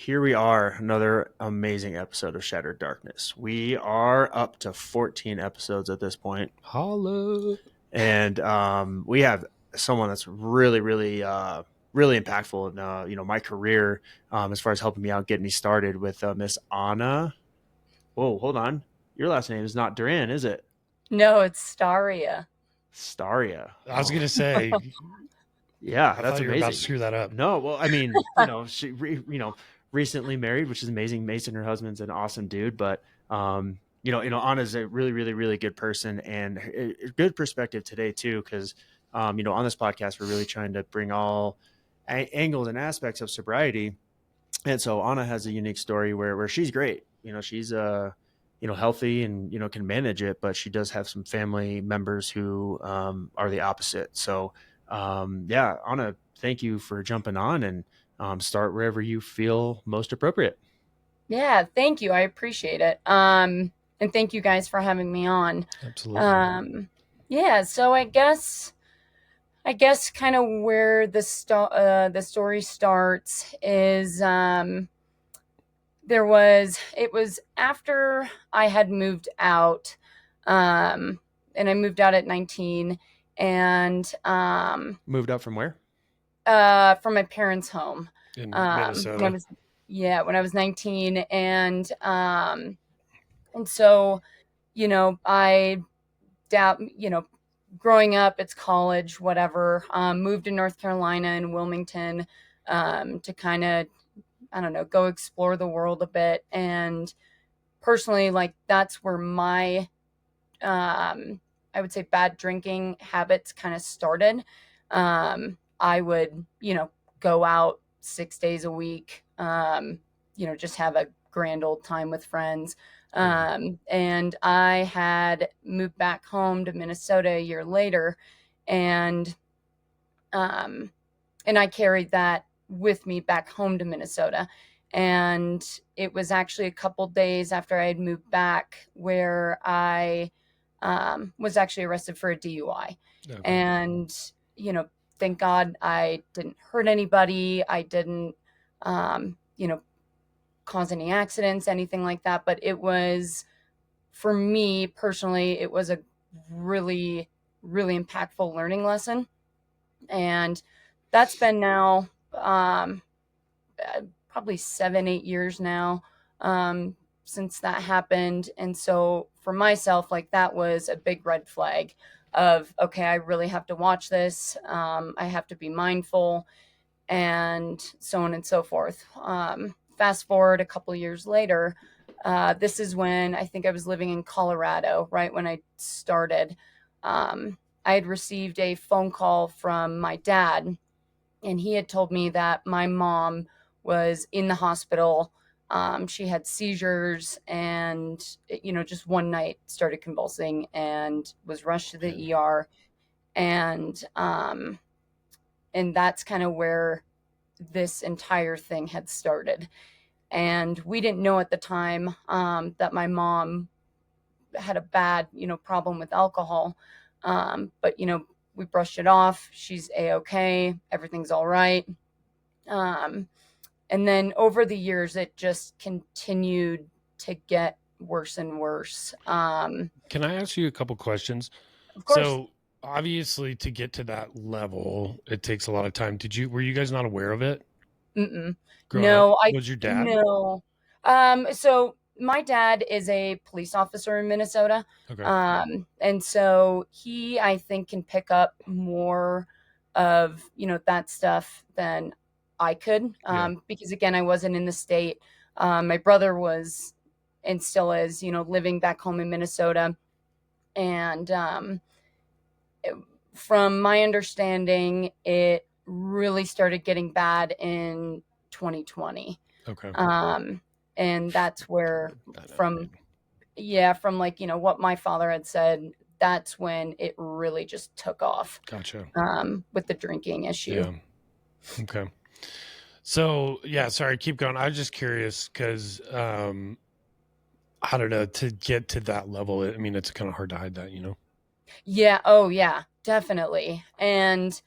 here we are, another amazing episode of Shattered Darkness. We are up to 14 episodes at this point, Holla. and we have someone that's really impactful in my career, as far as helping me out, getting me started with Miss Ana. Whoa, hold on, your last name is not Duran, is it? No, it's Staria. Staria. I was Oh, going to say, yeah, I that's thought you were about to amazing. screw that up. No, well, I mean, recently married, which is amazing. Mason, her husband's an awesome dude, but Anna's a really good person and a good perspective today too, because on this podcast we're really trying to bring all angles and aspects of sobriety, and so Anna has a unique story where she's great. She's healthy and can manage it, but she does have some family members who are the opposite. So yeah, Anna, thank you for jumping on, and start wherever you feel most appropriate. Yeah, thank you. I appreciate it. And thank you guys for having me on. Absolutely. Yeah, so I guess kind of where the story starts is it was after I had moved out, and I moved out at 19, and Moved up from where? from my parents' home. In When I Minnesota. was when I was 19, and so I doubt growing up, it's college, whatever. Moved to North Carolina and Wilmington, to kind of, I don't know, go explore the world a bit. And personally, like, that's where my, I would say, bad drinking habits kind of started. I would, go out 6 days a week, just have a grand old time with friends. And I had moved back home to Minnesota a year later, and I carried that with me back home to Minnesota. And it was actually a couple days after I had moved back where I was actually arrested for a DUI. Okay. And, thank God I didn't hurt anybody. I didn't, cause any accidents, anything like that. But it was, for me personally, it was a really, really impactful learning lesson. And that's been now probably 7, 8 years now, since that happened. And so for myself, like, that was a big red flag of, okay, I really have to watch this. I have to be mindful, and so on and so forth. Fast forward a couple years later, this is when I think I was living in Colorado, right when I started. I had received a phone call from my dad, and he had told me that my mom was in the hospital. She had seizures, and just one night started convulsing and was rushed to the ER. And that's kind of where this entire thing had started. And we didn't know at the time that my mom had a bad, problem with alcohol. But, we brushed it off. She's A-okay. Everything's all right. And then over the years, it just continued to get worse and worse. Can I ask you a couple questions? Of course. So obviously to get to that level, it takes a lot of time. Were you guys not aware of it? Mm-mm. Growing No, up? Was your dad? No. So my dad is a police officer in Minnesota. Okay. And so he, I think, can pick up more of, that stuff than I could. Because again, I wasn't in the state. My brother was, and still is, living back home in Minnesota. And from my understanding, it really started getting bad in 2020. Okay. And that's where from like, what my father had said, that's when it really just took off. Gotcha. With the drinking issue. Yeah. Okay. So yeah, sorry, keep going. I was just curious because I don't know, to get to that level, I mean, it's kind of hard to hide that, Yeah. Oh yeah, definitely. And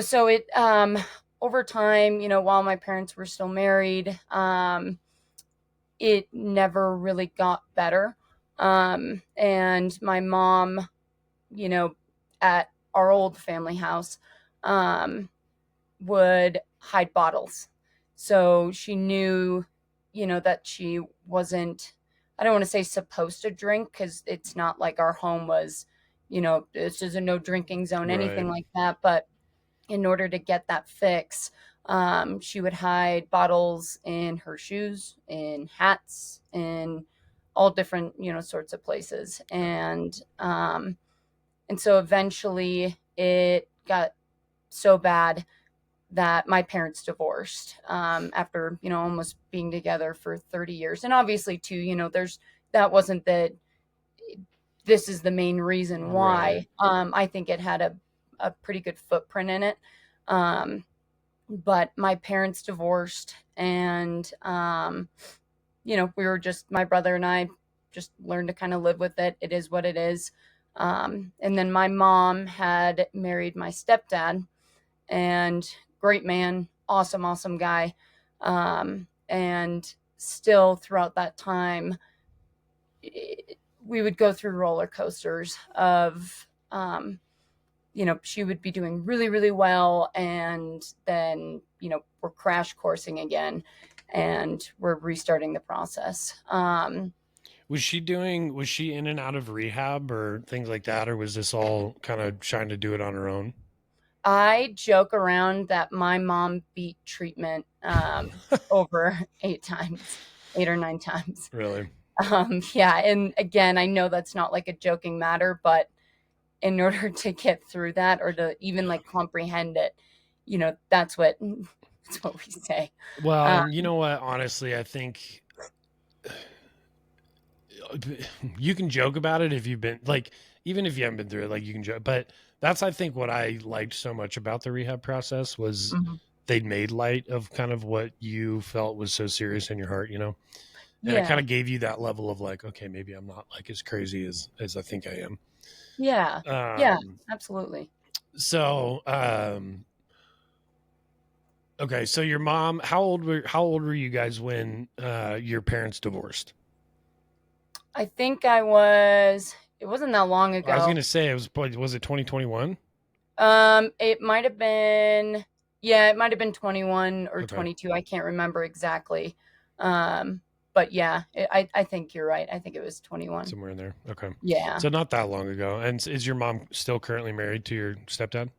so it over time, while my parents were still married, it never really got better. And my mom, at our old family house, um, would hide bottles. So she knew, that she wasn't, I don't want to say supposed to drink, because it's not like our home was, this is a no drinking zone, anything Right. like that. But in order to get that fix, she would hide bottles in her shoes, in hats, in all different, sorts of places. And so eventually it got so bad that my parents divorced, after, almost being together for 30 years. And obviously too, that wasn't this is the main reason Right. why. I think it had a pretty good footprint in it. Um, but my parents divorced, and, we were just, my brother and I just learned to kind of live with it. It is what it is. And then my mom had married my stepdad, and great man, awesome, awesome guy. And still throughout that time, we would go through roller coasters of, she would be doing really, really well. And then, we're crash coursing again, and we're restarting the process. Was she in and out of rehab or things like that, or was this all kind of trying to do it on her own? I joke around that my mom beat treatment, over 8 times, 8 or 9 times. Really? Yeah. And again, I know that's not like a joking matter, but in order to get through that, or to even like comprehend it, that's what that's what we say. Well, Uh, and you know what? Honestly, I think you can joke about it if you've been like, even if you haven't been through it, like you can joke. But that's, I think, what I liked so much about the rehab process was mhm. they'd made light of kind of what you felt was so serious in your heart, and it kind Yeah. of gave you that level of like, okay, maybe I'm not like as crazy as I think I am. Yeah. Yeah. Um, Absolutely. so, okay, so your mom, how old were you guys when your parents divorced? I think it wasn't that long I was ago. gonna say was it 2021? It might have been, yeah, it might have been 21 or Okay, 22. I can't remember exactly. Um, but yeah, I think you're right. I think it was 21. somewhere in there. Okay, Yeah. so not that long ago. And is your mom still currently married to your stepdad?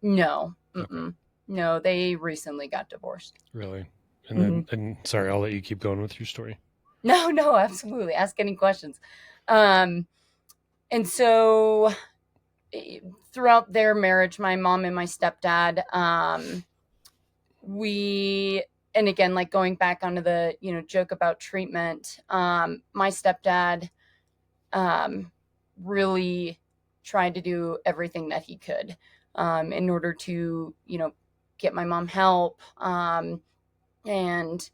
No. Okay, Mm-mm. No, they recently got divorced. really. And Hmm. and sorry, I'll let you keep going with your story. No, no, absolutely. Ask any questions. Um, and so, eh, throughout their marriage, my mom and my stepdad, we, and again, like going back onto the, joke about treatment, my stepdad, um, really tried to do everything that he could, in order to, get my mom help, and,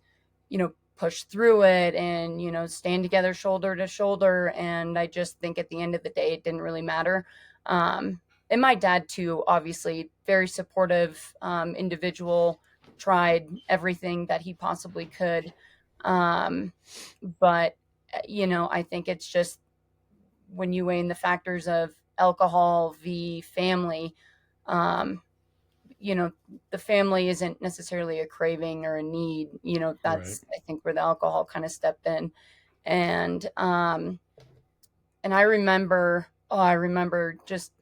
push through it, and, stand together shoulder to shoulder. And I just think at the end of the day, it didn't really matter. And my dad too, obviously very supportive, individual, tried everything that he possibly could. Um, but, I think it's just when you weigh in the factors of alcohol v family, um, you know, the family isn't necessarily a craving or a need. Right. That's, I think, where the alcohol kind of stepped in. And and I remember just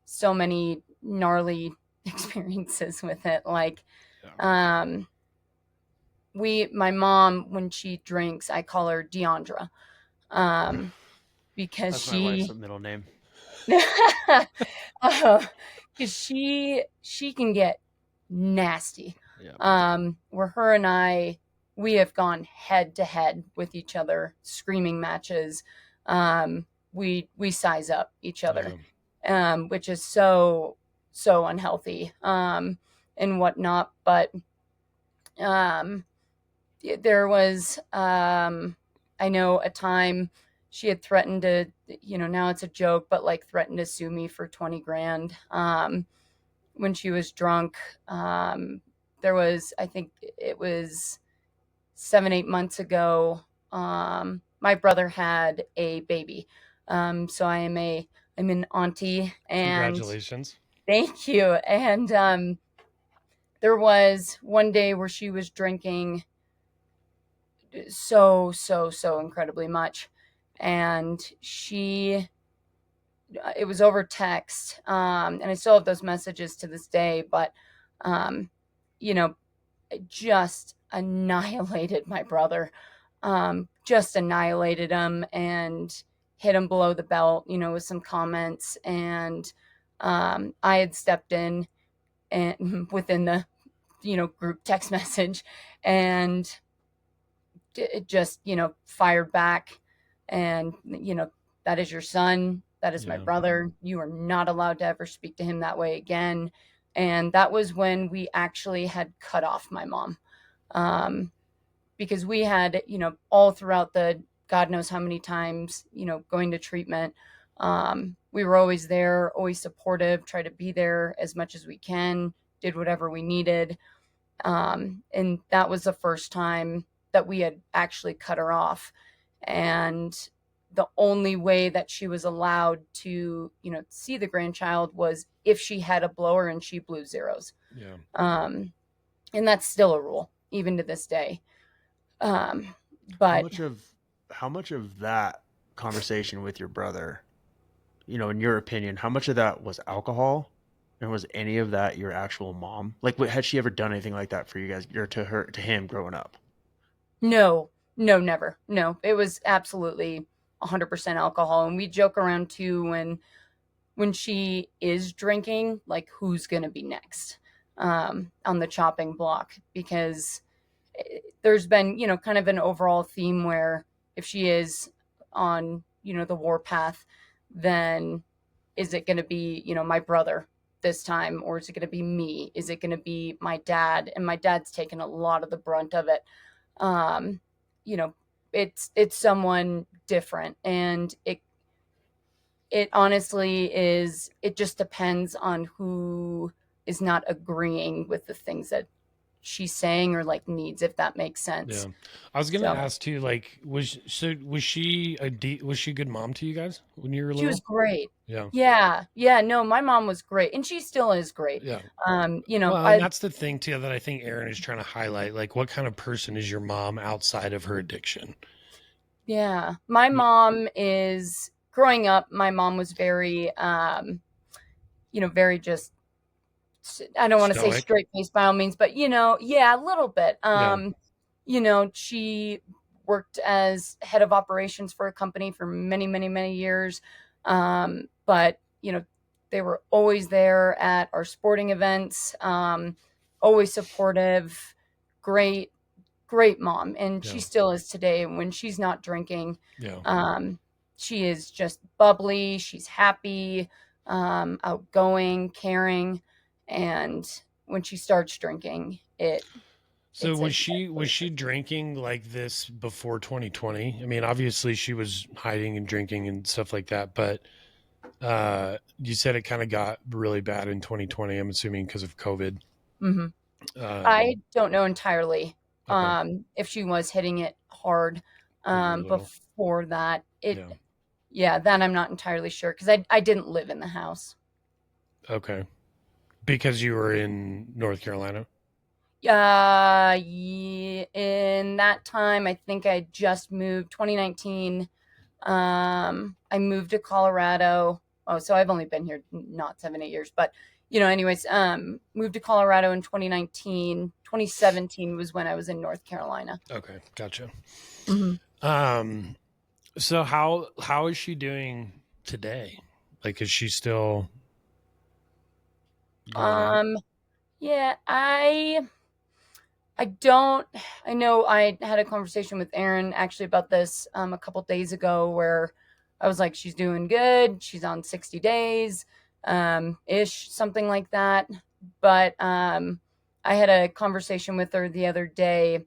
so many gnarly experiences with it. Like, Yeah. um my mom, when she drinks, I call her Deandra, um because That's my wife's she middle name. because she can get nasty. Yeah. Where her and we have gone head to head with each other, screaming matches. We size up each other, Okay. which is so unhealthy, and whatnot. But um, there was, I know, a time she had threatened to, now it's a joke, but like threatened to sue me for 20 grand, when she was drunk. there was, I think it was 7-8 months ago, my brother had a baby. So I'm an auntie, and Congratulations. thank you. And there was one day where she was drinking so incredibly much, and it was over text, and I still have those messages to this day, but um, you know, it just annihilated my brother, just annihilated him and hit him below the belt, with some comments. And I had stepped in and within the, group text message, and it just, fired back. And, that is your son. That is my Yeah. brother. You are not allowed to ever speak to him that way again. And that was when we actually had cut off my mom. Because we had, all throughout the God knows how many times, going to treatment, we were always there, always supportive, try to be there as much as we can, did whatever we needed. And that was the first time that we had actually cut her off. And the only way that she was allowed to, see the grandchild was if she had a blower and she blew zeros. Yeah. And that's still a rule, even to this day. How But much of that conversation with your brother, in your opinion, how much of that was alcohol, and was any of that your actual mom? Like, had she ever done anything like that for you guys, or to him growing up? no, no, never. No, it was absolutely 100% alcohol. And we joke around too when she is drinking, like, who's going to be next on the chopping block, because there's been, kind of an overall theme where if she is on, the war path, then is it going to be, my brother this time, or is it going to be me? Is it going to be my dad? And my dad's taken a lot of the brunt of it. Um, you know, it's someone different, and it honestly is, it just depends on who is not agreeing with the things that she's saying or like needs, if that makes sense. Yeah. I was gonna So ask too, like, was she was she a good mom to you guys when you were she was little? great. Yeah. Yeah, no, my mom was great, and she still is great. Yeah. Well, and I that's the thing too that I think Aaron is trying to highlight. Like, what kind of person is your mom outside of her addiction? Yeah, my Y- mom is growing up. My mom was very, very just, I don't want to say Stoic. straight face by all means, but yeah, a little bit. Yeah. She worked as head of operations for a company for many, many, many years. But they were always there at our sporting events, always supportive, great, great mom. And Yeah. she still is today when she's not drinking. Yeah. She is just bubbly. She's happy, outgoing, caring. And when she starts drinking, So it's a was she drinking like this before 2020? I mean, obviously she was hiding and drinking and stuff like that, but you said it kind of got really bad in 2020. I'm assuming because of COVID. Mhm. I Um, don't know entirely okay, if she was hitting it hard when you were little. before that. Yeah. Yeah, that I'm not entirely sure, because I didn't live in the house. Okay. Because you were in North Carolina. In that time, I think I just moved 2019. I moved to Colorado. Oh, so I've only been here not 7-8 years, but anyways, moved to Colorado in 2019. 2017 was when I was in North Carolina. Okay, gotcha. Mhm. Um, so how is she doing today? Like, is she still going out? Yeah, I don't. I know I had a conversation with Aaron actually about this a couple days ago, where I was like, she's doing good. She's on 60 days, ish, something like that. But I had a conversation with her the other day,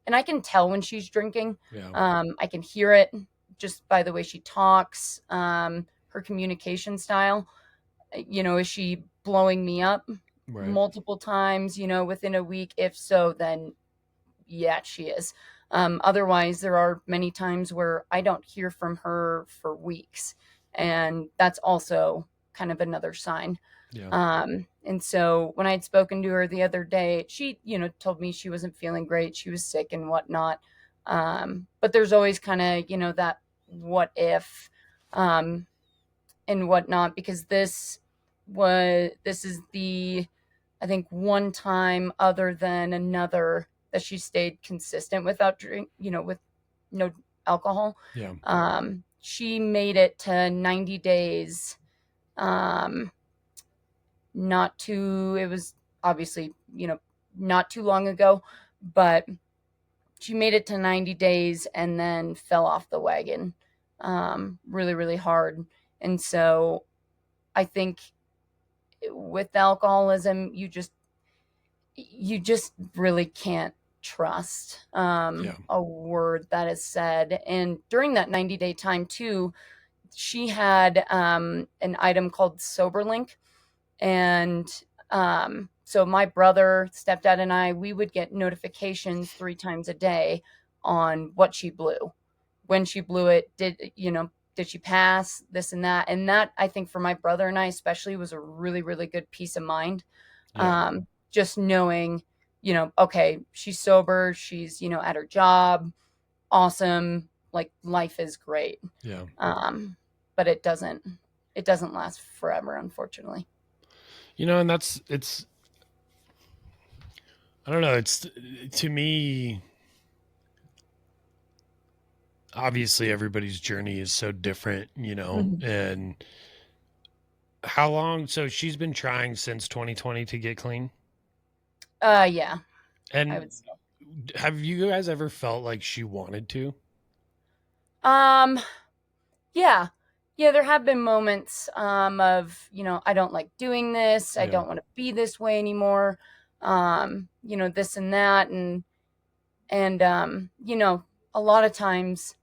and I can tell when she's drinking. Yeah. I can hear it just by the way she talks, her communication style. Is she blowing me up? Right. multiple times, within a week? If so, then yeah, she is. Otherwise, there are many times where I don't hear from her for weeks. And that's also kind of another sign. Yeah. And so when I'd spoken to her the other day, she, told me she wasn't feeling great. She was sick and whatnot. But there's always kind of, that what if, and whatnot, because this is the, I think, one time other than another that she stayed consistent without with no alcohol. Yeah. She made it to 90 days. Um, it was obviously, not too long ago, but she made it to 90 days and then fell off the wagon, really, really hard. And so I think with alcoholism, you just really can't trust Yeah. a word that is said. And during that 90-day time too, she had an item called SoberLink. And so my brother, stepdad, and I, we would get notifications 3 times a day on what she blew, when she blew it, did she pass, this and that. And that, I think, for my brother and I especially, was a really, really good peace of mind. Yeah. Just knowing, okay, she's sober, she's, at her job, awesome, like life is great. Yeah. But it doesn't last forever, unfortunately. And it's, I don't know. It's, to me, obviously everybody's journey is so different, Mhm. and how long, so she's been trying since 2020 to get clean. Yeah, I And would say. have you guys ever felt like she wanted to? Um, yeah. Yeah, there have been moments of, I don't like doing this. I Yeah. don't want to be this way anymore. This and that. And a lot of times,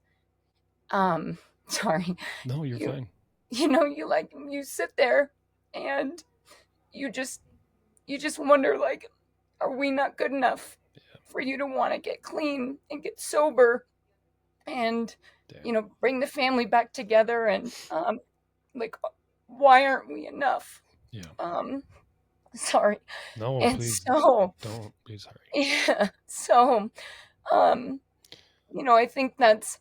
sorry, No, you're you, fine. you sit there and you just, wonder, like, are we not good enough for you to want to get clean and get sober and, Damn. bring the family back together? And, like, why aren't we enough? Yeah. Sorry. No, And please so, don't be sorry. yeah, so, um, I think that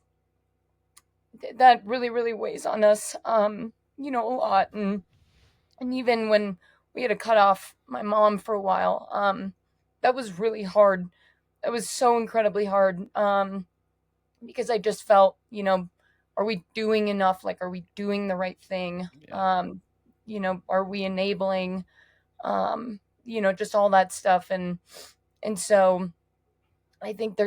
really, really weighs on us, a lot. And even when we had to cut off my mom for a while, that was really hard. That was so incredibly hard, because I just felt, are we doing enough? Like, are we doing the right thing? Yeah. Are we enabling, just all that stuff. And so I think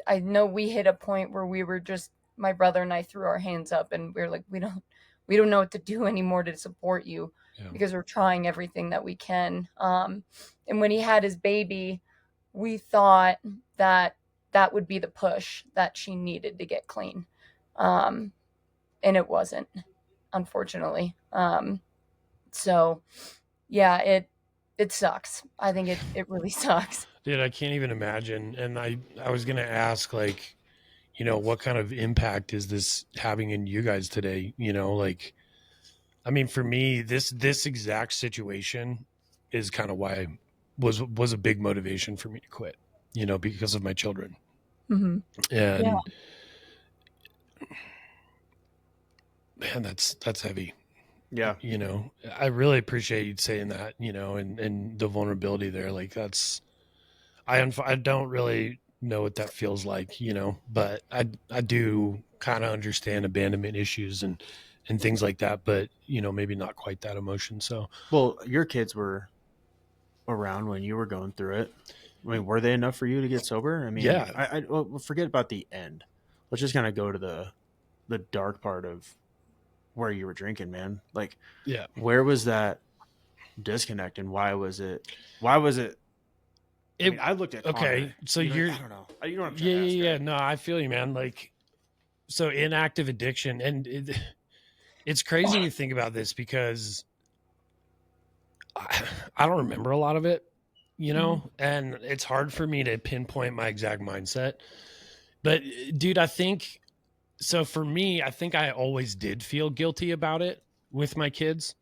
I know we hit a point where we were just, my brother and I threw our hands up and we are like, we don't know what to do anymore to support you, Yeah. because we're trying everything that we can. And when he had his baby, we thought that would be the push that she needed to get clean. And it wasn't, unfortunately. So yeah, it sucks. I think it really sucks. Dude, I can't even imagine. And I was gonna ask, like, what kind of impact is this having in you guys today? Like, I mean, for me, this exact situation is kind of why was a big motivation for me to quit. Because of my children. Mm-hmm. Yeah. And man, that's heavy. Yeah. I really appreciate you saying that. And the vulnerability there. Like, that's, I don't really know what that feels like. But I do kind of understand abandonment issues and things like that. But maybe not quite that emotion. So, Well, your kids were around when you were going through it. I mean, were they enough for you to get sober? I mean, yeah. well, forget about the end. Let's just kind of go to the dark part of where you were drinking, man. Like, Yeah. where was that disconnect, and why was it? Why was it? I mean, I looked at okay. Connor, So I you're, don't know. You know what I'm trying yeah, to ask, yeah, yeah. right? No, I feel you, man. Like, so inactive addiction, and it's crazy to think about this because I don't remember a lot of it, you know, Mhm. and it's hard for me to pinpoint my exact mindset. But dude, I think so for me, I think I always did feel guilty about it with my kids,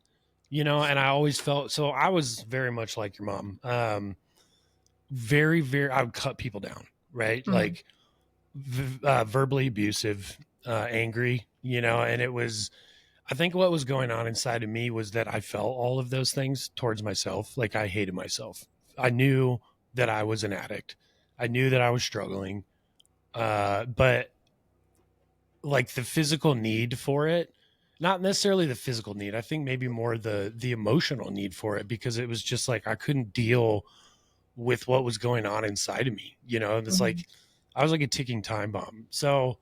you know, and I always felt so I was very much like your mom. Very, very, I would cut people down, right? Mhm. Like verbally abusive, angry, you know, and it was, I think what was going on inside of me was that I felt all of those things towards myself. Like I hated myself. I knew that I was an addict. I knew that I was struggling. But like the physical need for it, not necessarily the physical need. I think maybe more the emotional need for it, because it was just like I couldn't deal with what was going on inside of me. You know, it's Mhm. like I was like a ticking time bomb. So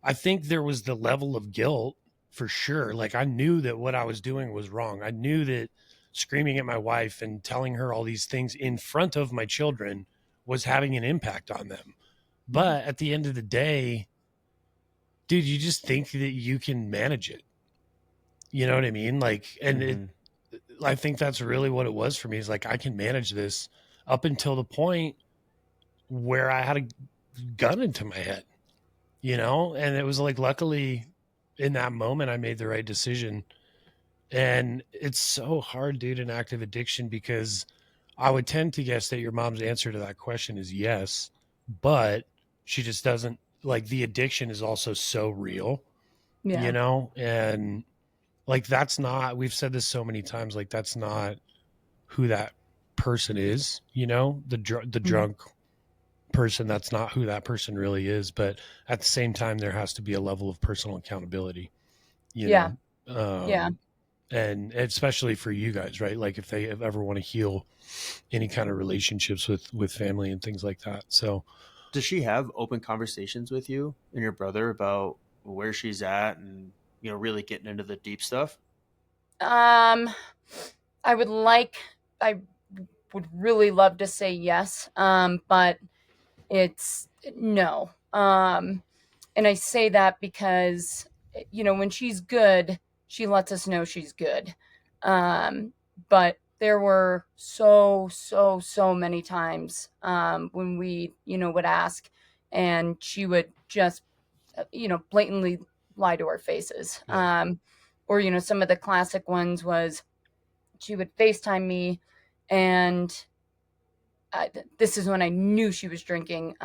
I think there was the level of guilt for sure. Like I knew that what I was doing was wrong. I knew that screaming at my wife and telling her all these things in front of my children was having an impact on them. Mhm. But at the end of the day, dude, you just think that you can manage it. You know what I mean? Like, and it, Mm-hmm. I think that's really what it was for me is like, I can manage this up until the point where I had a gun into my head, you know? And it was like, luckily in that moment, I made the right decision. And it's so hard, dude, in active addiction, because I would tend to guess that your mom's answer to that question is yes, but she just doesn't like the addiction is also so real, you Yeah. know? And like, that's not, we've said this so many times, like, that's not who that person is, you know? The Mhm. drunk person, that's not who that person really is. But at the same time, there has to be a level of personal accountability, you Yeah. know? Yeah. And especially for you guys, right? Like if they ever want to heal any kind of relationships with family and things like that. So Does she have open conversations with you and your brother about where she's at and, really getting into the deep stuff? Um, I would like, I would really love to say yes, but it's no. And I say that because, when she's good, she lets us know she's good. But there were so many times when we, would ask and she would just, blatantly lie to our faces. yeah, Or, some of the classic ones was she would FaceTime me and this is when I knew she was drinking.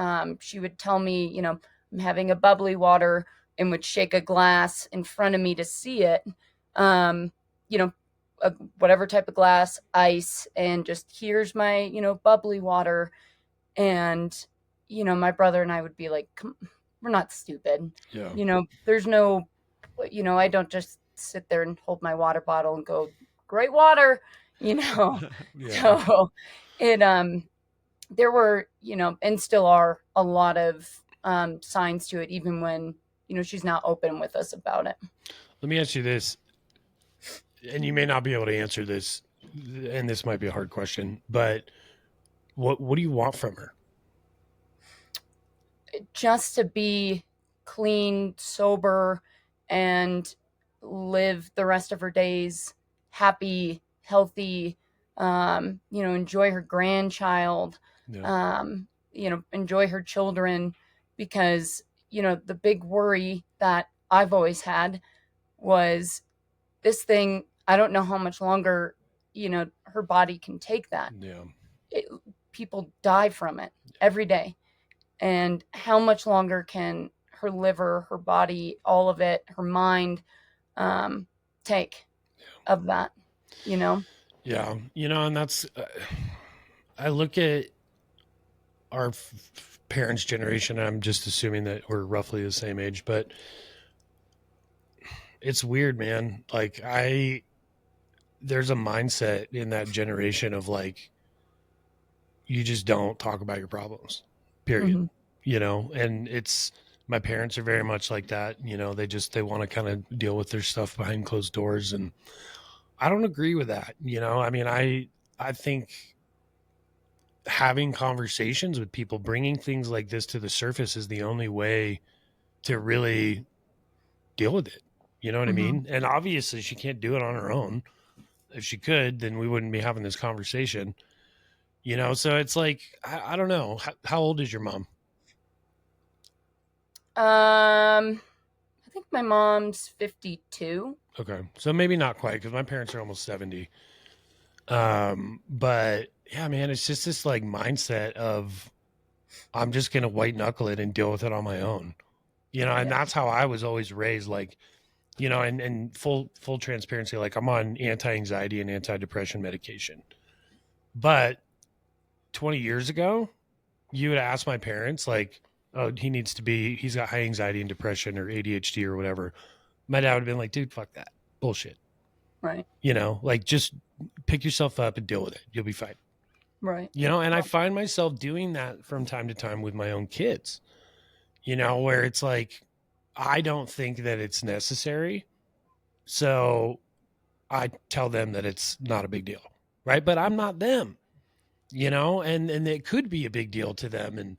She would tell me, I'm having a bubbly water and would shake a glass in front of me to see it. Um, you know, whatever type of glass, ice, and just here's my, bubbly water. And, my brother and I would be like, we're not stupid. yeah, There's no, I don't just sit there and hold my water bottle and go, great water, yeah, so it, there were, and still are a lot of signs to it, even when, she's not open with us about it. let me ask you this, and you may not be able to answer this, and this might be a hard question, but what do you want from her? Just to be clean, sober, and live the rest of her days happy, healthy, enjoy her grandchild, Yeah, enjoy her children. Because, the big worry that I've always had was this thing, I don't know how much longer, her body can take that. yeah, It, people die from it every day. And how much longer can her liver, her body, all of it, her mind, take of that, you know? yeah. You know, and that's I look at our parents' generation. And I'm just assuming that we're roughly the same age, but it's weird, man. Like there's a mindset in that generation of like you just don't talk about your problems, period. Mm-hmm. You know, and it's my parents are very much like that. You know, they want to kind of deal with their stuff behind closed doors, and I don't agree with that. You know, I mean, I think having conversations with people, bringing things like this to the surface, is the only way to really deal with it. You know what I Mm-hmm. mean? And obviously, she can't do it on her own. if she could, then we wouldn't be having this conversation. So it's like, I don't know. How old is your mom? I think my mom's 52. Okay. So maybe not quite, because my parents are almost 70. But yeah, man, it's just this like mindset of I'm just going to white knuckle it and deal with it on my own, and Yeah. that's how I was always raised. Like, and full transparency, like I'm on anti-anxiety and anti-depression medication. But 20 years ago, you would ask my parents, like, oh, he's got high anxiety and depression or ADHD or whatever. My dad would have been like, dude, fuck that. Bullshit. Right. Like just pick yourself up and deal with it. You'll be fine. Right. And I find myself doing that from time to time with my own kids, where it's like, I don't think that it's necessary. So I tell them that it's not a big deal. Right. But I'm not them, and it could be a big deal to them. And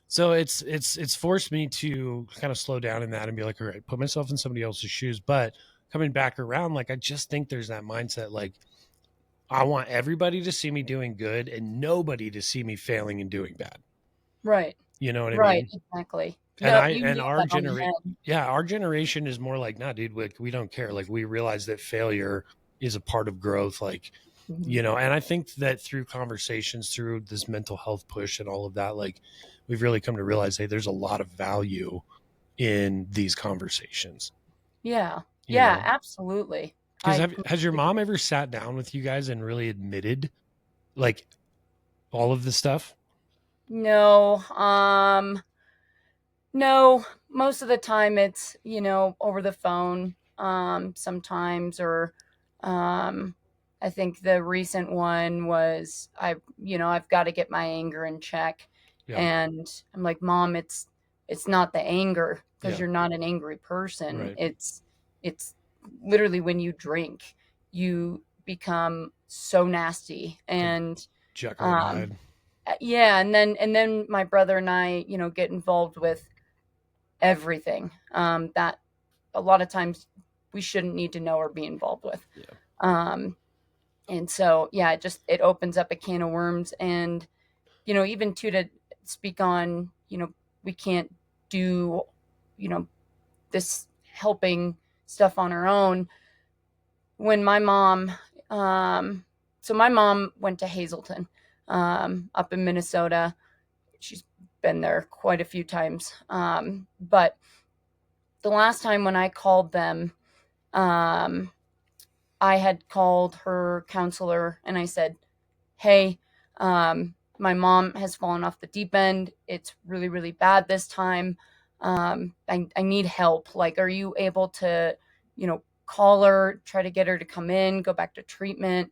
so it's forced me to kind of slow down in that and be like, all right, put myself in somebody else's shoes. But coming back around, like, I just think there's that mindset, like, I want everybody to see me doing good and nobody to see me failing and doing bad. Right. You know what I Right. mean? Exactly. And No, you nailed our that on the generation, head. yeah, our generation is more like, nah, dude, we don't care. Like, we realize that failure is a part of growth. Like, Mhm. and I think that through conversations, through this mental health push and all of that, like, we've really come to realize, hey, there's a lot of value in these conversations. Yeah. Yeah, absolutely. Because I has your completely mom agree. ever sat down with you guys and really admitted like all of the stuff? No. No, most of the time it's, over the phone, sometimes, or I think the recent one was I've got to get my anger in check. Yeah. And I'm like, Mom, it's not the anger, because Yeah. you're not an angry person. Right. It's literally when you drink, you become so nasty. Like And Jekyll and um Hyde. yeah, and then my brother and I, get involved with everything, that a lot of times we shouldn't need to know or be involved with. Yeah. Um, and so, yeah, it opens up a can of worms. And, even to speak on, we can't do, this helping stuff on our own. When my mom, so my mom went to Hazleton, up in Minnesota. She's been there quite a few times. But the last time when I called them, um, I had called her counselor and I said, hey, my mom has fallen off the deep end. It's really, really bad this time. I need help. Like, are you able to, call her, try to get her to come in, go back to treatment?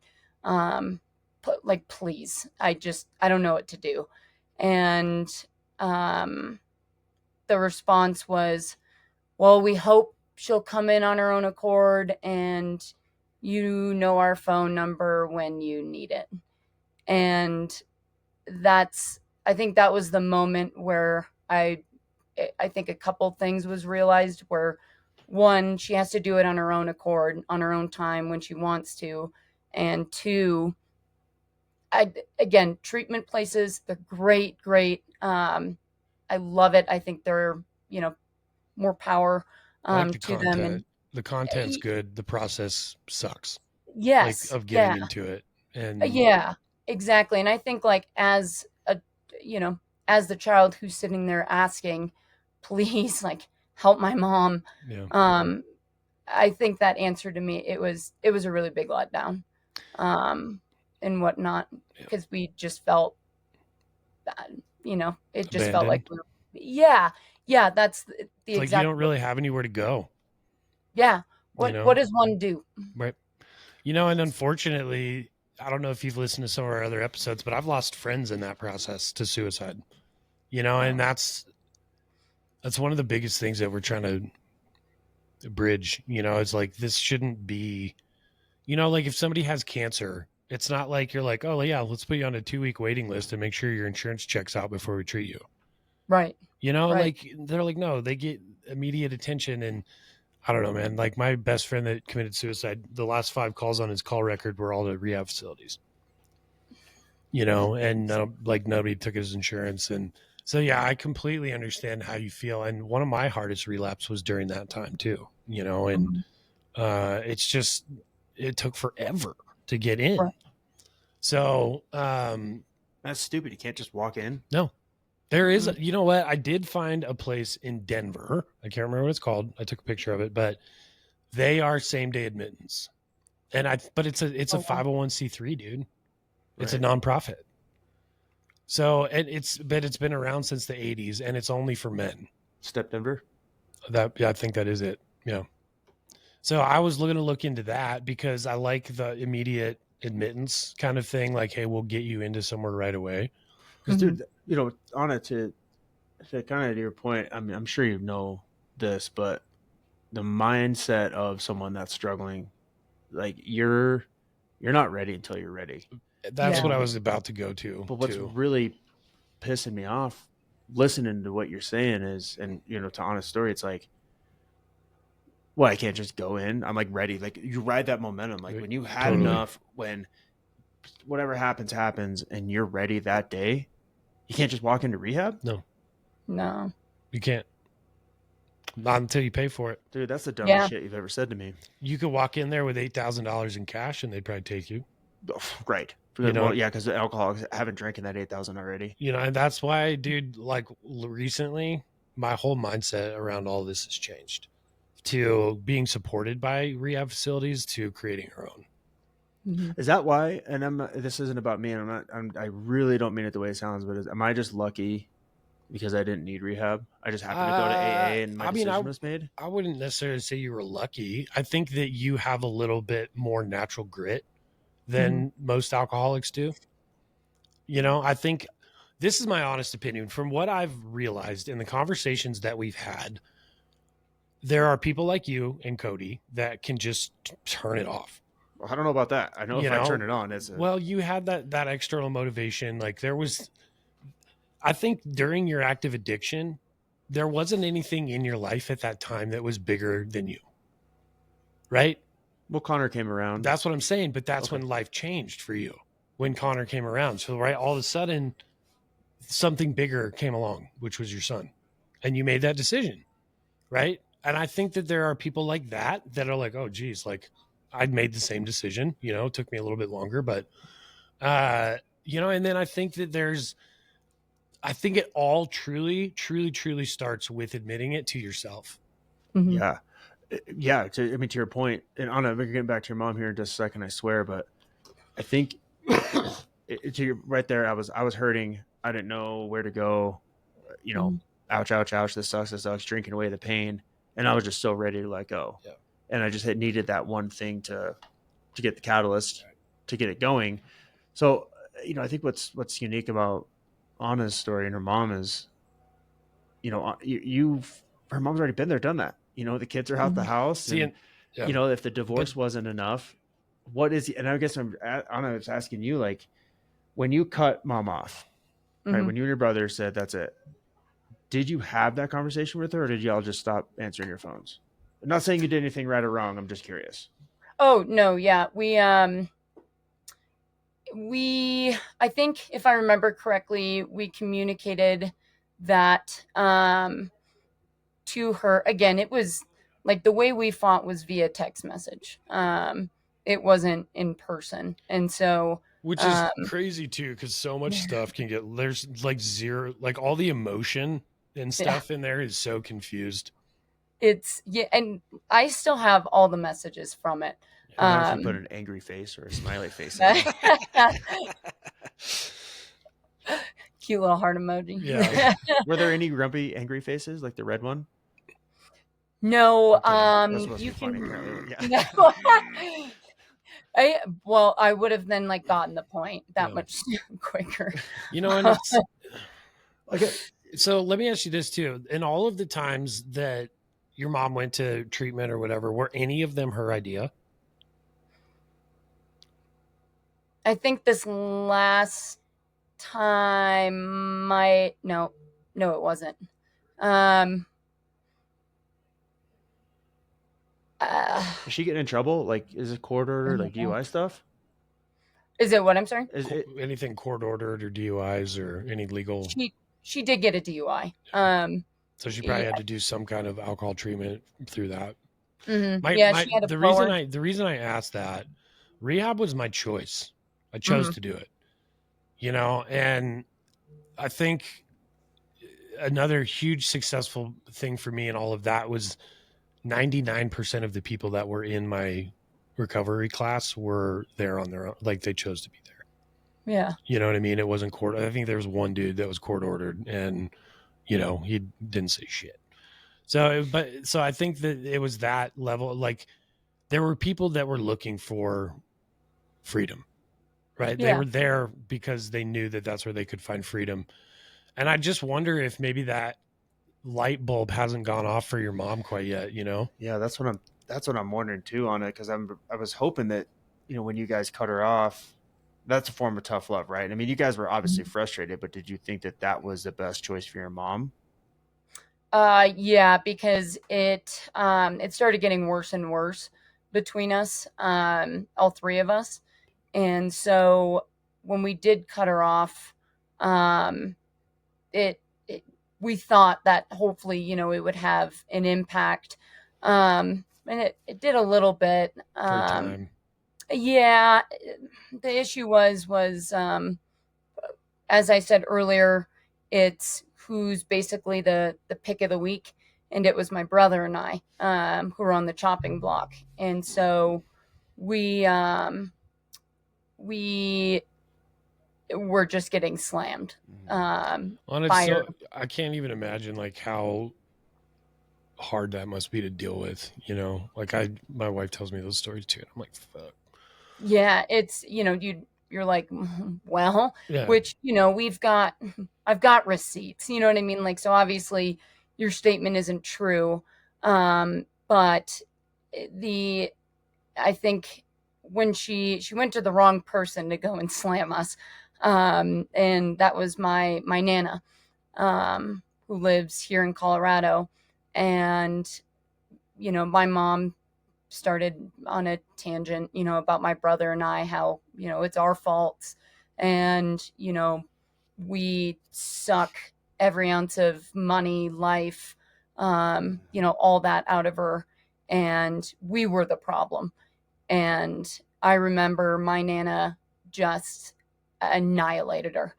Please. I don't know what to do. And um, the response was, well, we hope she'll come in on her own accord, and our phone number when you need it. And I think that was the moment where I think a couple things was realized, where one, she has to do it on her own accord, on her own time, when she wants to. And two, again, treatment places, they're great, great. I love it. I think they're, more power, I like the to them. content. And The content's good. The process sucks. Like, yes, of getting yeah, into it. And yeah, exactly. And I think, like, you know, as the child who's sitting there asking, please, like, help my mom. yeah. Um, I think that answer to me, it was a really big letdown, and whatnot, Yeah. because we just felt bad. It just felt like Abandoned. yeah, yeah. That's the It's like you exact don't word. really have anywhere to go, Yeah. you What know? does one do? Right. And unfortunately, I don't know if you've listened to some of our other episodes, but I've lost friends in that process to suicide. And Oh, that's one of the biggest things that we're trying to bridge. It's like, this shouldn't be, like, if somebody has cancer, it's not like you're like, oh yeah, let's put you on a 2-week waiting list and make sure your insurance checks out before we treat you. right, right, Like, they're like, no, they get immediate attention. And I don't know, man. Like my best friend that committed suicide, the last 5 calls on his call record were all to rehab facilities. And like nobody took his insurance. And so, yeah, I completely understand how you feel. And one of my hardest relapse was during that time too, and Mhm. it's just, it took forever to get in. Right. So, That's stupid. You can't just walk in. no, there is, Mhm. you know what? I did find a place in Denver. I can't remember what it's called. I took a picture of it, but they are same day admittance. But it's a Oh, wow. 501c3, dude. It's a Right. nonprofit. So, and it's been around since the 80s, and it's only for men. Step Denver. Yeah, I think that is it. Yeah. So I was looking to look into that because I like the immediate admittance kind of thing. Like, hey, we'll get you into somewhere right away. Because, Mhm. dude, Anna, to kind of your point, I mean, I'm sure you know this, but the mindset of someone that's struggling, like you're not ready until you're ready. That's Yeah. what I And was about to go to but what's too. really pissing me off listening to what you're saying is, and to Honest Story, it's like, well, I can't just go in. I'm like ready. Like you ride that momentum. Like when you had Totally. enough, when whatever happens, and you're ready that day, you can't just walk into rehab. No, No. you can't. Not until you pay for it. Dude, that's the dumbest Yeah. shit you've ever said to me. You could walk in there with $8,000 in cash and they'd probably take you. Oh, right. You know, Well, yeah, because the alcoholics haven't drinking that 8,000 already. and that's why, dude, like recently, my whole mindset around all this has changed to being supported by rehab facilities to creating our own. Mhm. Is that why? And this isn't about me, and I really don't mean it the way it sounds, but am I just lucky because I didn't need rehab? I just happened to go to AA, and my I mean, decision was made. I wouldn't necessarily say you were lucky. I think that you have a little bit more natural grit Mhm. than most alcoholics do. I think this is my honest opinion. From what I've realized in the conversations that we've had, there are people like you and Cody that can just turn it off. Well, I don't know about that. I know You if I turn know, it on, it's a well, you had that external motivation. Like there was, I think during your active addiction, there wasn't anything in your life at that time that was bigger than you, right? well, Connor came around. That's what I'm saying. But that's Okay. when life changed for you, when Connor came around. So, right, all of a sudden, something bigger came along, which was your son, and you made that decision, right? And I think that there are people like that are like, oh, geez, like I'd made the same decision. It took me a little bit longer, but and then I think that I think it all truly, truly, truly starts with admitting it to yourself. Mhm. Yeah, yeah. To your point, and Anna, we're getting back to your mom here in just a second, I swear, but I think to your right there, I was hurting. I didn't know where to go. You know, Mhm. ouch, ouch, ouch. This sucks. This sucks. Drinking away the pain, and I was just so ready to let go. Yeah. And I just had needed that one thing to get the catalyst to get it going. So, I think what's unique about Anna's story and her mom is, you've her mom's already been there, done that. The kids are out the Mhm. house, See, and and yeah, if the but divorce wasn't enough, what is? And I guess Anna was asking you, like, when you cut mom off, right? Mhm. When you and your brother said that's it, did you have that conversation with her, or did y'all just stop answering your phones? I'm not saying you did anything right or wrong. I'm just curious. Oh, no, yeah. I think if I remember correctly, we communicated that to her. Again, it was like the way we fought was via text message. It wasn't in person. And so which is um crazy too, because so much stuff can get there's like zero, like all the emotion and yeah, stuff in there is so confused. it's yeah, and I still have all the messages from it. And what if you put Um an angry face or a smiley face in there? cute little heart emoji. Yeah. Were there any grumpy, angry faces like the red one? No, I'm kidding. That's supposed to you be funny, can apparently. Yeah. no. I would have then like gotten the point that Yeah. much quicker. And it's Okay. so let me ask you this too. In all of the times that your mom went to treatment or whatever, were any of them her idea? I think this last time my no, it wasn't. Um Is she getting in trouble? Like, is it court order, like Yeah. DUI stuff? Is it what? I'm sorry. Is it? Anything court ordered or DUIs or any legal? She did get a DUI. So she probably Yeah. had to do some kind of alcohol treatment through that. Yeah, she had a blower. The reason I asked that, rehab was my choice. I chose Mm-hmm. to do it. And I think another huge successful thing for me in all of that was 99% of the people that were in my recovery class were there on their own, like they chose to be there. Yeah. You know what I mean? It wasn't court. I think there was one dude that was court ordered, and he didn't say shit. So I think that it was that level. Like, there were people that were looking for freedom, right? They Yeah. were there because they knew that that's where they could find freedom. And I just wonder if maybe that light bulb hasn't gone off for your mom quite yet, Yeah, that's what I'm wondering too on it, because I was hoping that when you guys cut her off, that's a form of tough love, right? I mean, you guys were obviously frustrated, but did you think that was the best choice for your mom? Yeah, because it started getting worse and worse between us, all three of us. And so when we did cut her off, um, it, we thought that hopefully, it would have an impact. And it did a little bit. for a time. Yeah, the issue was, as I said earlier, it's who's basically the pick of the week. And it was my brother and I, who were on the chopping block. And so we were just getting slammed. I can't even imagine like how hard that must be to deal with, like my wife tells me those stories too. And I'm like, fuck. Yeah, it's, you're like, well, Yeah. which, I've got receipts, you know what I mean? Like, so obviously your statement isn't true. But I think when she went to the wrong person to go and slam us. And that was my Nana, who lives here in Colorado. And, my mom started on a tangent, about my brother and I, how, it's our faults. And, we suck every ounce of money, life, all that out of her. And we were the problem. And I remember my Nana just annihilated her.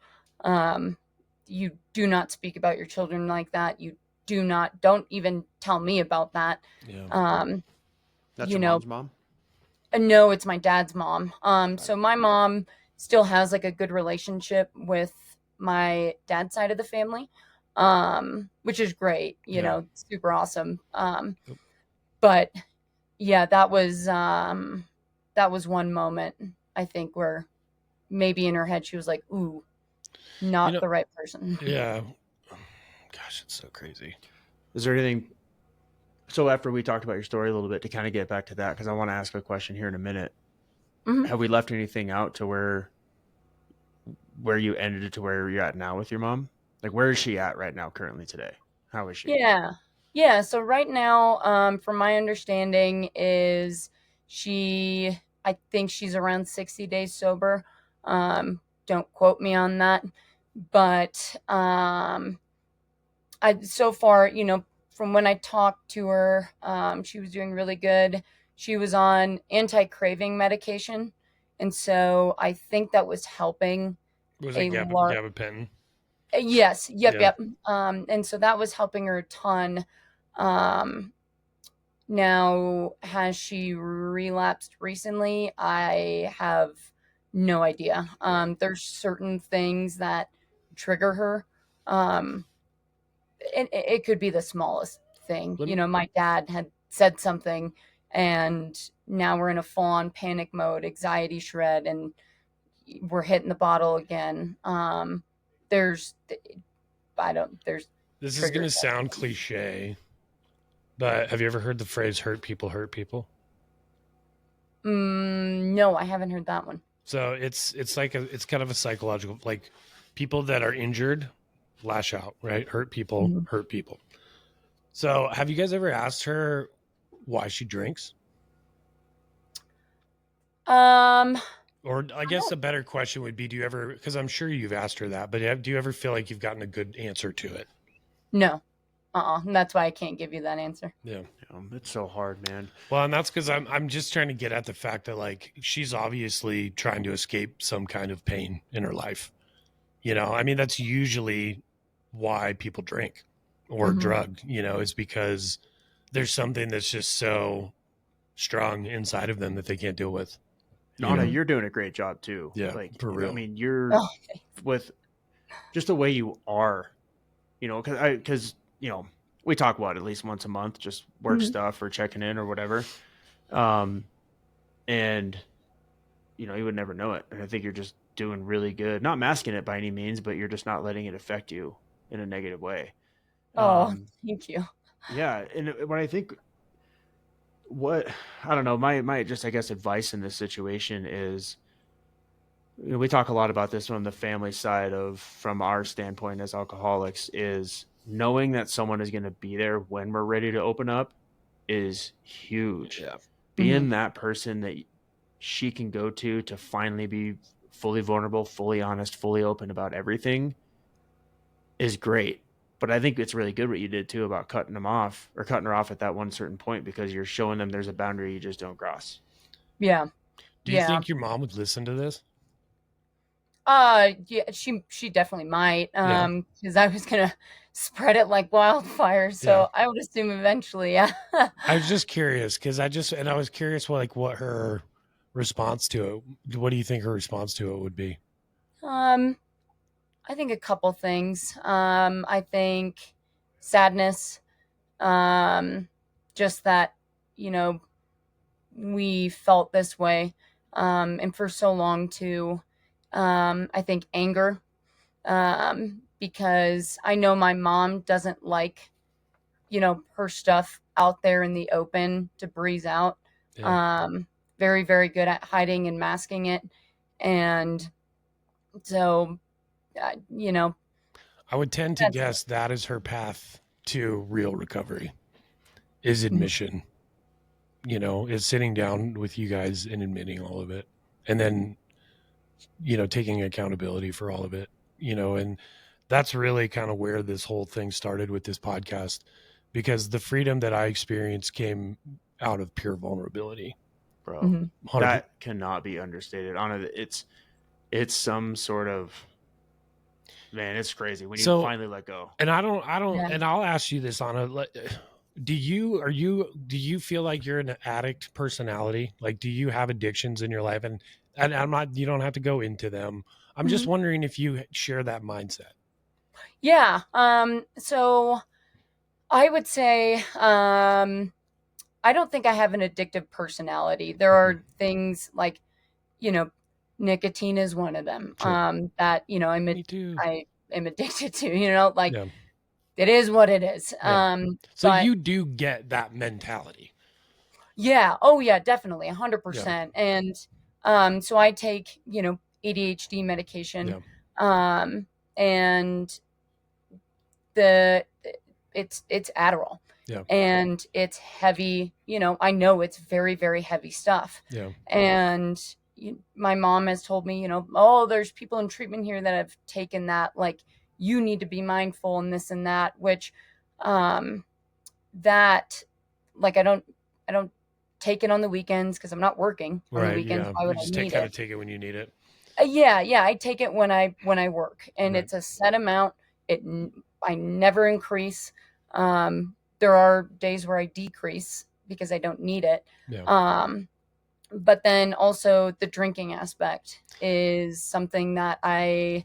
You do not speak about your children like that. You don't even tell me about that. Yeah. That's your mom's mom? No, it's my dad's mom. So my mom still has like a good relationship with my dad's side of the family, which is great, super awesome. But yeah, that was one moment, I think, where maybe in her head she was like, ooh, not the right person. Yeah. Gosh, it's so crazy. Is there anything? So after we talked about your story a little bit, to kind of get back to that, because I want to ask a question here in a minute. Mm-hmm. Have we left anything out to where you ended it to where you're at now with your mom? Like, where is she at right now, currently today? How is she? Yeah. So right now, from my understanding, is I think she's around 60 days sober. Don't quote me on that, but so far, from when I talked to her, she was doing really good. She was on anti-craving medication, and so I think that was helping. Was it gabapentin? Yes. Yep. Yeah. Yep. And so that was helping her a ton. Now, has she relapsed recently? I have no idea. There's certain things that trigger her. It could be the smallest thing. My dad had said something, and now we're in a full-on panic mode, anxiety shred, and we're hitting the bottle again. There's This is going to sound cliche, but have you ever heard the phrase "hurt people hurt people"? No, I haven't heard that one. So it's like it's kind of a psychological, like, people that are injured lash out, right? Hurt people hurt people. So have you guys ever asked her why she drinks? Um, Or I guess a better question would be, do you ever, because I'm sure you've asked her that, but do you ever feel like you've gotten a good answer to it? no. And that's why I can't give you that answer. Yeah. It's so hard, man. Well, and that's because I'm just trying to get at the fact that like she's obviously trying to escape some kind of pain in her life. I mean, that's usually why people drink or Mhm. drug, is because there's something that's just so strong inside of them that they can't deal with. Anna, Mhm. you're doing a great job too. Yeah, Like, for I real. mean, you're Oh, okay. with just the way you are, because we talk at least once a month, just work Mhm. stuff or checking in or whatever. Um, and you would never know it. And I think you're just doing really good, not masking it by any means, but you're just not letting it affect you in a negative way. Oh, Um, thank you. yeah. And what I think, what, I don't know, my just, I guess, advice in this situation is, we talk a lot about this from the family side from our standpoint as alcoholics, is knowing that someone is going to be there when we're ready to open up is huge. Yeah. Mhm. Being that person that she can go to finally be fully vulnerable, fully honest, fully open about everything is great. But I think it's really good what you did too about cutting them off or cutting her off at that one certain point, because you're showing them there's a boundary you just don't cross. Yeah. Do you Yeah. think your mom would listen to this? Yeah, she definitely might. Yeah. Because I was gonna spread it like wildfire, Yeah. so I would assume eventually, yeah. I was just curious because I was curious what her response to it. What do you think her response to it would be? Um, I think a couple things. I think sadness. Um, just that, you know, we felt this way, and for so long too. I think anger, because I know my mom doesn't like, her stuff out there in the open to breeze out. Yeah. Um, very, very good at hiding and masking it. And so, you know, I would tend to that's, guess that is her path to real recovery is admission, is sitting down with you guys and admitting all of it. And then, taking accountability for all of it, and that's really kind of where this whole thing started with this podcast, because the freedom that I experienced came out of pure vulnerability. Bro, Mhm. 100%. that cannot be understated. Anna, it's some sort of, man, it's crazy when you So, finally let go. and Yeah. and I'll ask you this, Anna. Do you feel like you're an addict personality? Like, do you have addictions in your life? And I'm not, you don't have to go into them. I'm just Mhm. wondering if you share that mindset. Yeah. So I would say, I don't think I have an addictive personality. There Mhm. are things like, you know, nicotine is one of them. Sure. That, Me too. I am addicted to, like Yeah. it is what it is. Yeah. So But you do get that mentality. yeah, oh yeah, definitely, Yeah. 100%. And so I take, ADHD medication. Yeah. Um, and the it's Adderall. Yeah. And it's heavy, I know it's very, very heavy stuff. Yeah. And my mom has told me, oh, there's people in treatment here that have taken that, like, you need to be mindful and this and that, which um that, like, I don't take it on the weekends because I'm not working on the Right. weekends. Yeah. Why You would I just need kind of it? take it when you need it. Yeah, I take it when I work, and Right. it's a set amount. I never increase. There are days where I decrease because I don't need it. Yeah. But then also the drinking aspect is something that I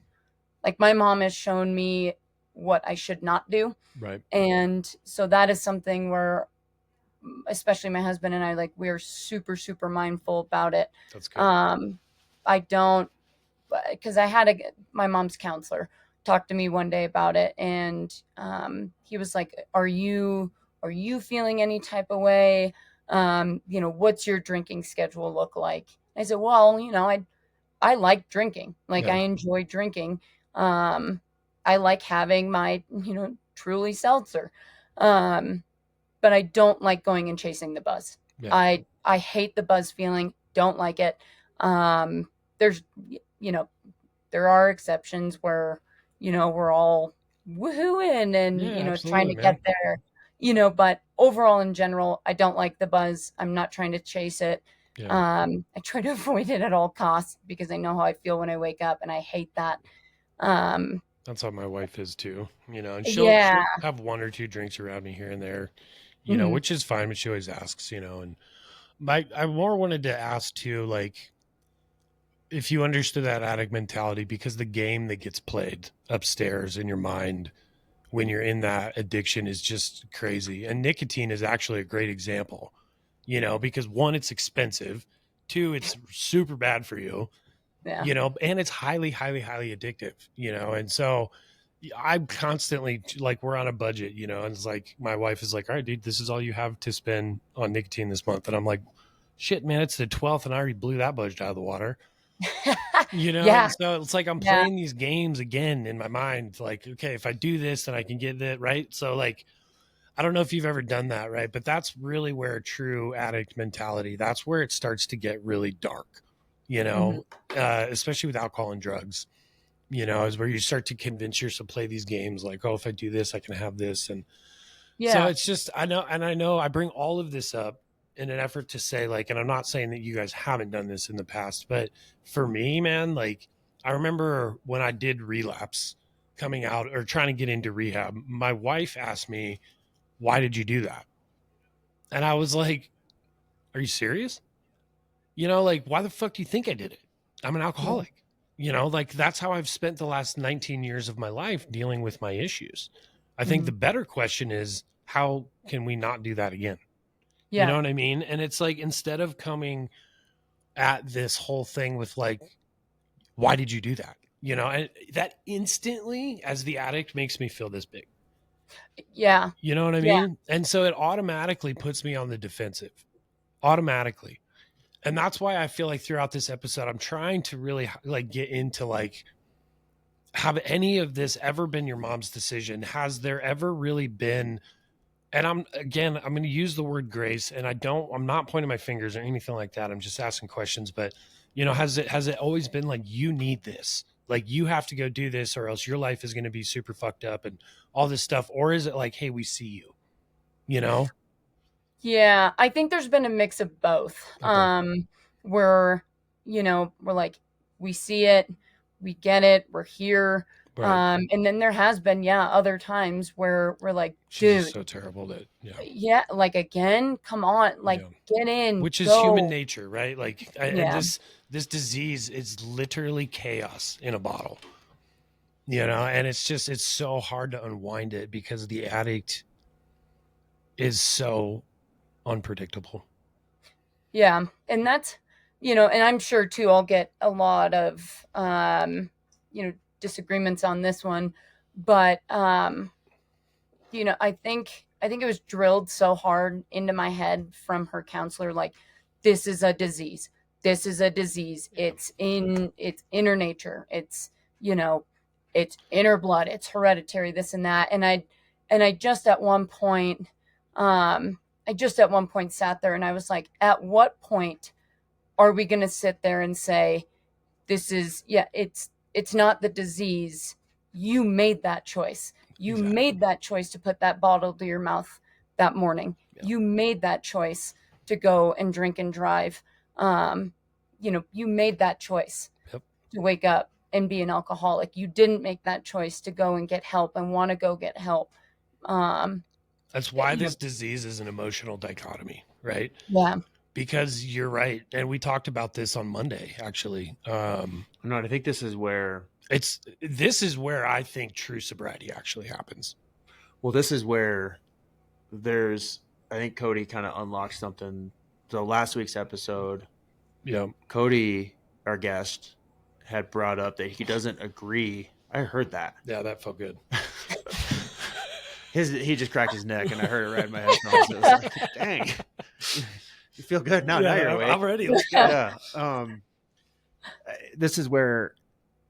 like. My mom has shown me what I should not do, Right. and so that is something where, especially my husband and I, like, we are super, super mindful about it. That's good. I don't, because I had my mom's counselor talk to me one day about it, and he was like, "Are you feeling any type of way? What's your drinking schedule look like?" I said, "Well, I like drinking. Like, Yeah. I enjoy drinking. Um, I like having my Truly seltzer, but I don't like going and chasing the buzz. Yeah. I hate the buzz feeling. don't like it. There's, you know, there are exceptions where, we're all woohooing and, Yeah, trying absolutely, to get man. there, but overall in general, I don't like the buzz. I'm not trying to chase it. Yeah. I try to avoid it at all costs because I know how I feel when I wake up and I hate that. Um, That's how my wife is too, and she'll yeah. have one or two drinks around me here and there, Mhm. which is fine, but she always asks, and I more wanted to ask too, like, if you understood that addict mentality, because the game that gets played upstairs in your mind when you're in that addiction is just crazy. And nicotine is actually a great example, because one, it's expensive, two, it's super bad for you, Yeah. and it's highly, highly, highly addictive, and so I'm constantly like, we're on a budget, and it's like, my wife is like, all right, dude, this is all you have to spend on nicotine this month. And I'm like, shit, man, it's the 12th and I already blew that budget out of the water. Yeah. And so it's like I'm Yeah. playing these games again in my mind, like, okay, if I do this, then I can get that, right? So, like, I don't know if you've ever done that, right? But that's really where a true addict mentality, that's where it starts to get really dark, Mhm. especially with alcohol and drugs, is where you start to convince yourself to play these games like, oh, if I do this, I can have this. And so Yeah. it's just, I know I bring all of this up in an effort to say, like, and I'm not saying that you guys haven't done this in the past, but for me, man, like, I remember when I did relapse coming out or trying to get into rehab, my wife asked me, why did you do that? And I was like, are you serious? Like, why the fuck do you think I did it? I'm an Yeah. alcoholic. Like, that's how I've spent the last 19 years of my life dealing with my issues. I think Mhm. the better question is, how can we not do that again? You know Yeah. what I mean? And it's like, instead of coming at this whole thing with like, why did you do that? And that instantly, as the addict, makes me feel this big. Yeah. You know what I Yeah. mean? And so it automatically puts me on the defensive, automatically. And that's why I feel like throughout this episode, I'm trying to really like get into like, have any of this ever been your mom's decision? Has there ever really been, and I'm going to use the word grace, and I'm not pointing my fingers or anything like that. I'm just asking questions, but has it always been like, you need this, like you have to go do this or else your life is going to be super fucked up and all this stuff? Or is it like, hey, we see you, you know? Yeah, I think there's been a mix of both. Okay. Where, we're like, we see it, we get it, we're here. Right. And then there has been, other times where we're like, She's just dude, so terrible that, yeah. yeah, like again, come on, like Yeah. get in, Which is human go. nature, right? Like, and Yeah. this disease is literally chaos in a bottle, and it's so hard to unwind it because the addict is so unpredictable. Yeah. And that's, and I'm sure too, I'll get a lot of, disagreements on this one, but, I think it was drilled so hard into my head from her counselor, like, this is a disease. This is a disease. Yeah. It's inner nature. You know, it's inner blood. It's hereditary, this and that. And I just at one point, sat there and I was like, at what point are we going to sit there and say, this is, it's not the disease. You made that choice. You Exactly. made that choice to put that bottle to your mouth that morning. Yeah. You made that choice to go and drink and drive. You made that choice Yep. to wake up and be an alcoholic. You didn't make that choice to go and get help and want to go get help. That's why You know, this disease is an emotional dichotomy, right? yeah. Because you're right, and we talked about this on Monday, actually. No, I think this is where I think true sobriety actually happens. Well, this is where I think Cody kind of unlocked something. So last week's episode, Yeah. Cody, our guest, had brought up that he doesn't agree. I heard that. Yeah, that felt good. He just cracked his neck, and I heard it right in my headphones. So it was like, dang, you feel good now. Now you're awake. I'm ready. Let's go. Yeah. This is where,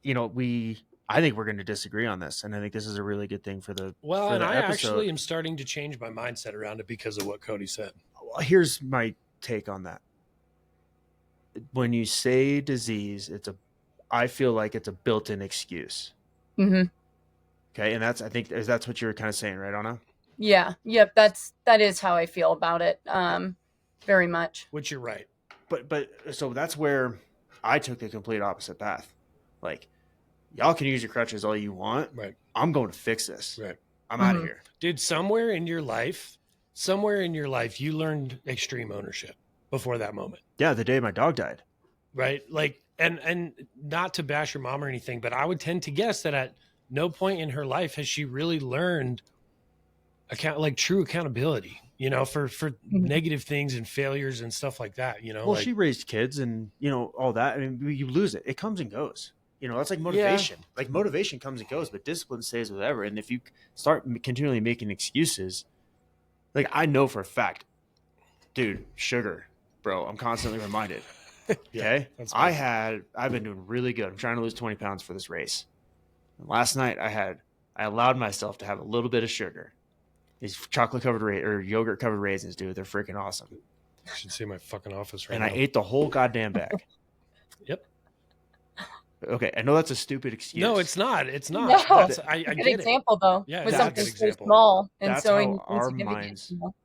I think we're going to disagree on this, and I think this is a really good thing for the And I episode. actually am starting to change my mindset around it because of what Cody said. Well, here's my take on that. when you say disease, I feel like it's a built-in excuse. Mm-hmm. Okay, and I think that's what you were kind of saying, right, Anna? Yeah. Yep. That is how I feel about it. Very much. Which you're right. But so that's where I took the complete opposite path. Like, y'all can use your crutches all you want. Right. I'm going to fix this. Right. I'm out of Mhm. here. Dude, somewhere in your life, you learned extreme ownership before that moment. Yeah, the day my dog died. Right. Like, and not to bash your mom or anything, but I would tend to guess that at no point in her life has she really learned true accountability, you know, for Mhm. negative things and failures and stuff like that, you know. Well, like, she raised kids and, you know, all that. I mean, you lose it. It comes and goes. You know, that's like Yeah. motivation. Like, motivation comes and goes, but discipline stays with ever. And if you start continually making excuses, like, I know for a fact, dude, sugar, bro, I'm constantly reminded. Yeah, Okay. that's my- I've been doing really good. I'm trying to lose 20 pounds for this race. And last night I allowed myself to have a little bit of sugar. These chocolate covered or yogurt covered raisins, dude, they're freaking awesome. You should see my fucking office right And now. I ate the whole goddamn bag. Yep. Okay, I know that's a stupid excuse. No, it's not. It's not. No. That's, I Good get it. example though. Yeah, With it is a something good so example. small and That's so how our insignificant. minds- You know?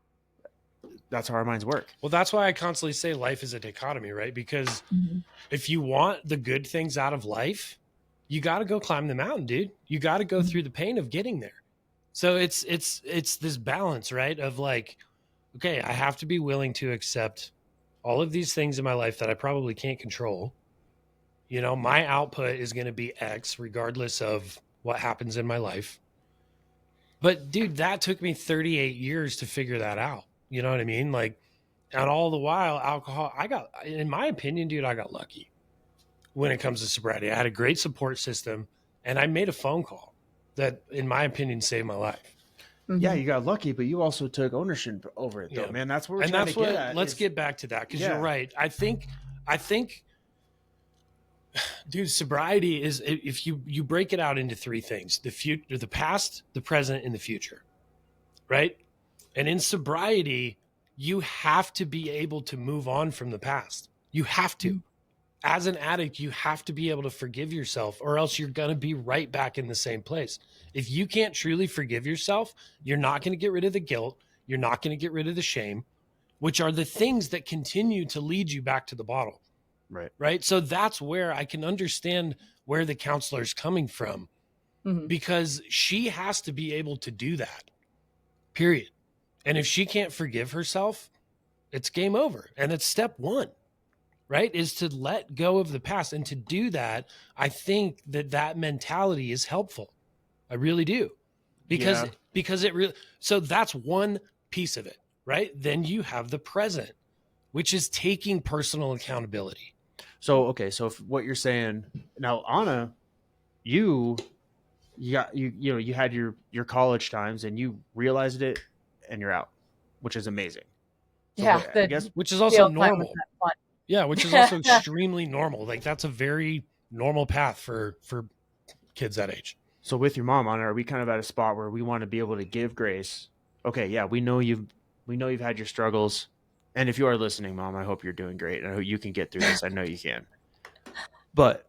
That's how our minds work. Well, that's why I constantly say life is a dichotomy, right? Because Mhm. if you want the good things out of life, you got to go climb the mountain, dude. You got to go Mhm. through the pain of getting there. So it's this balance, right? Of like, okay, I have to be willing to accept all of these things in my life that I probably can't control. You know, my output is going to be X regardless of what happens in my life. But dude, that took me 38 years to figure that out. You know what I mean? Like, and all the while, alcohol, in my opinion, dude, I got lucky when it comes to sobriety. I had a great support system and I made a phone call that, in my opinion, saved my life. Mhm. Yeah, you got lucky, but you also took ownership over it, though, Yeah. man. That's what we're And trying that's to what, get at. let's get back to that because Yeah. you're right. I think, dude, sobriety is, if you break it out into three things: the future, the past, the present, and the future, right? And in sobriety, you have to be able to move on from the past. You have to. As an addict, you have to be able to forgive yourself, or else you're going to be right back in the same place. If you can't truly forgive yourself, you're not going to get rid of the guilt. You're not going to get rid of the shame, which are the things that continue to lead you back to the bottle. Right. Right. So that's where I can understand where the counselor's coming from, Mhm. because she has to be able to do that, period. And if she can't forgive herself, it's game over. And it's step one, right? Is to let go of the past. And to do that, I think that mentality is helpful. I really do. Because it really, so that's one piece of it, right? Then you have the present, which is taking personal accountability. So, okay, so if what you're saying now, Anna, you know, you had your college times and you realized it and you're out, which is amazing. So Yeah, I guess Which is also jail time was normal. not fun. Yeah, which is also extremely normal. Like, that's a very normal path for kids that age. so with your mom, Anna, are we kind of at a spot where we want to be able to give grace? Okay, yeah, we know you've had your struggles, and if you are listening, Mom, I hope you're doing great. I hope you can get through this. I know you can. But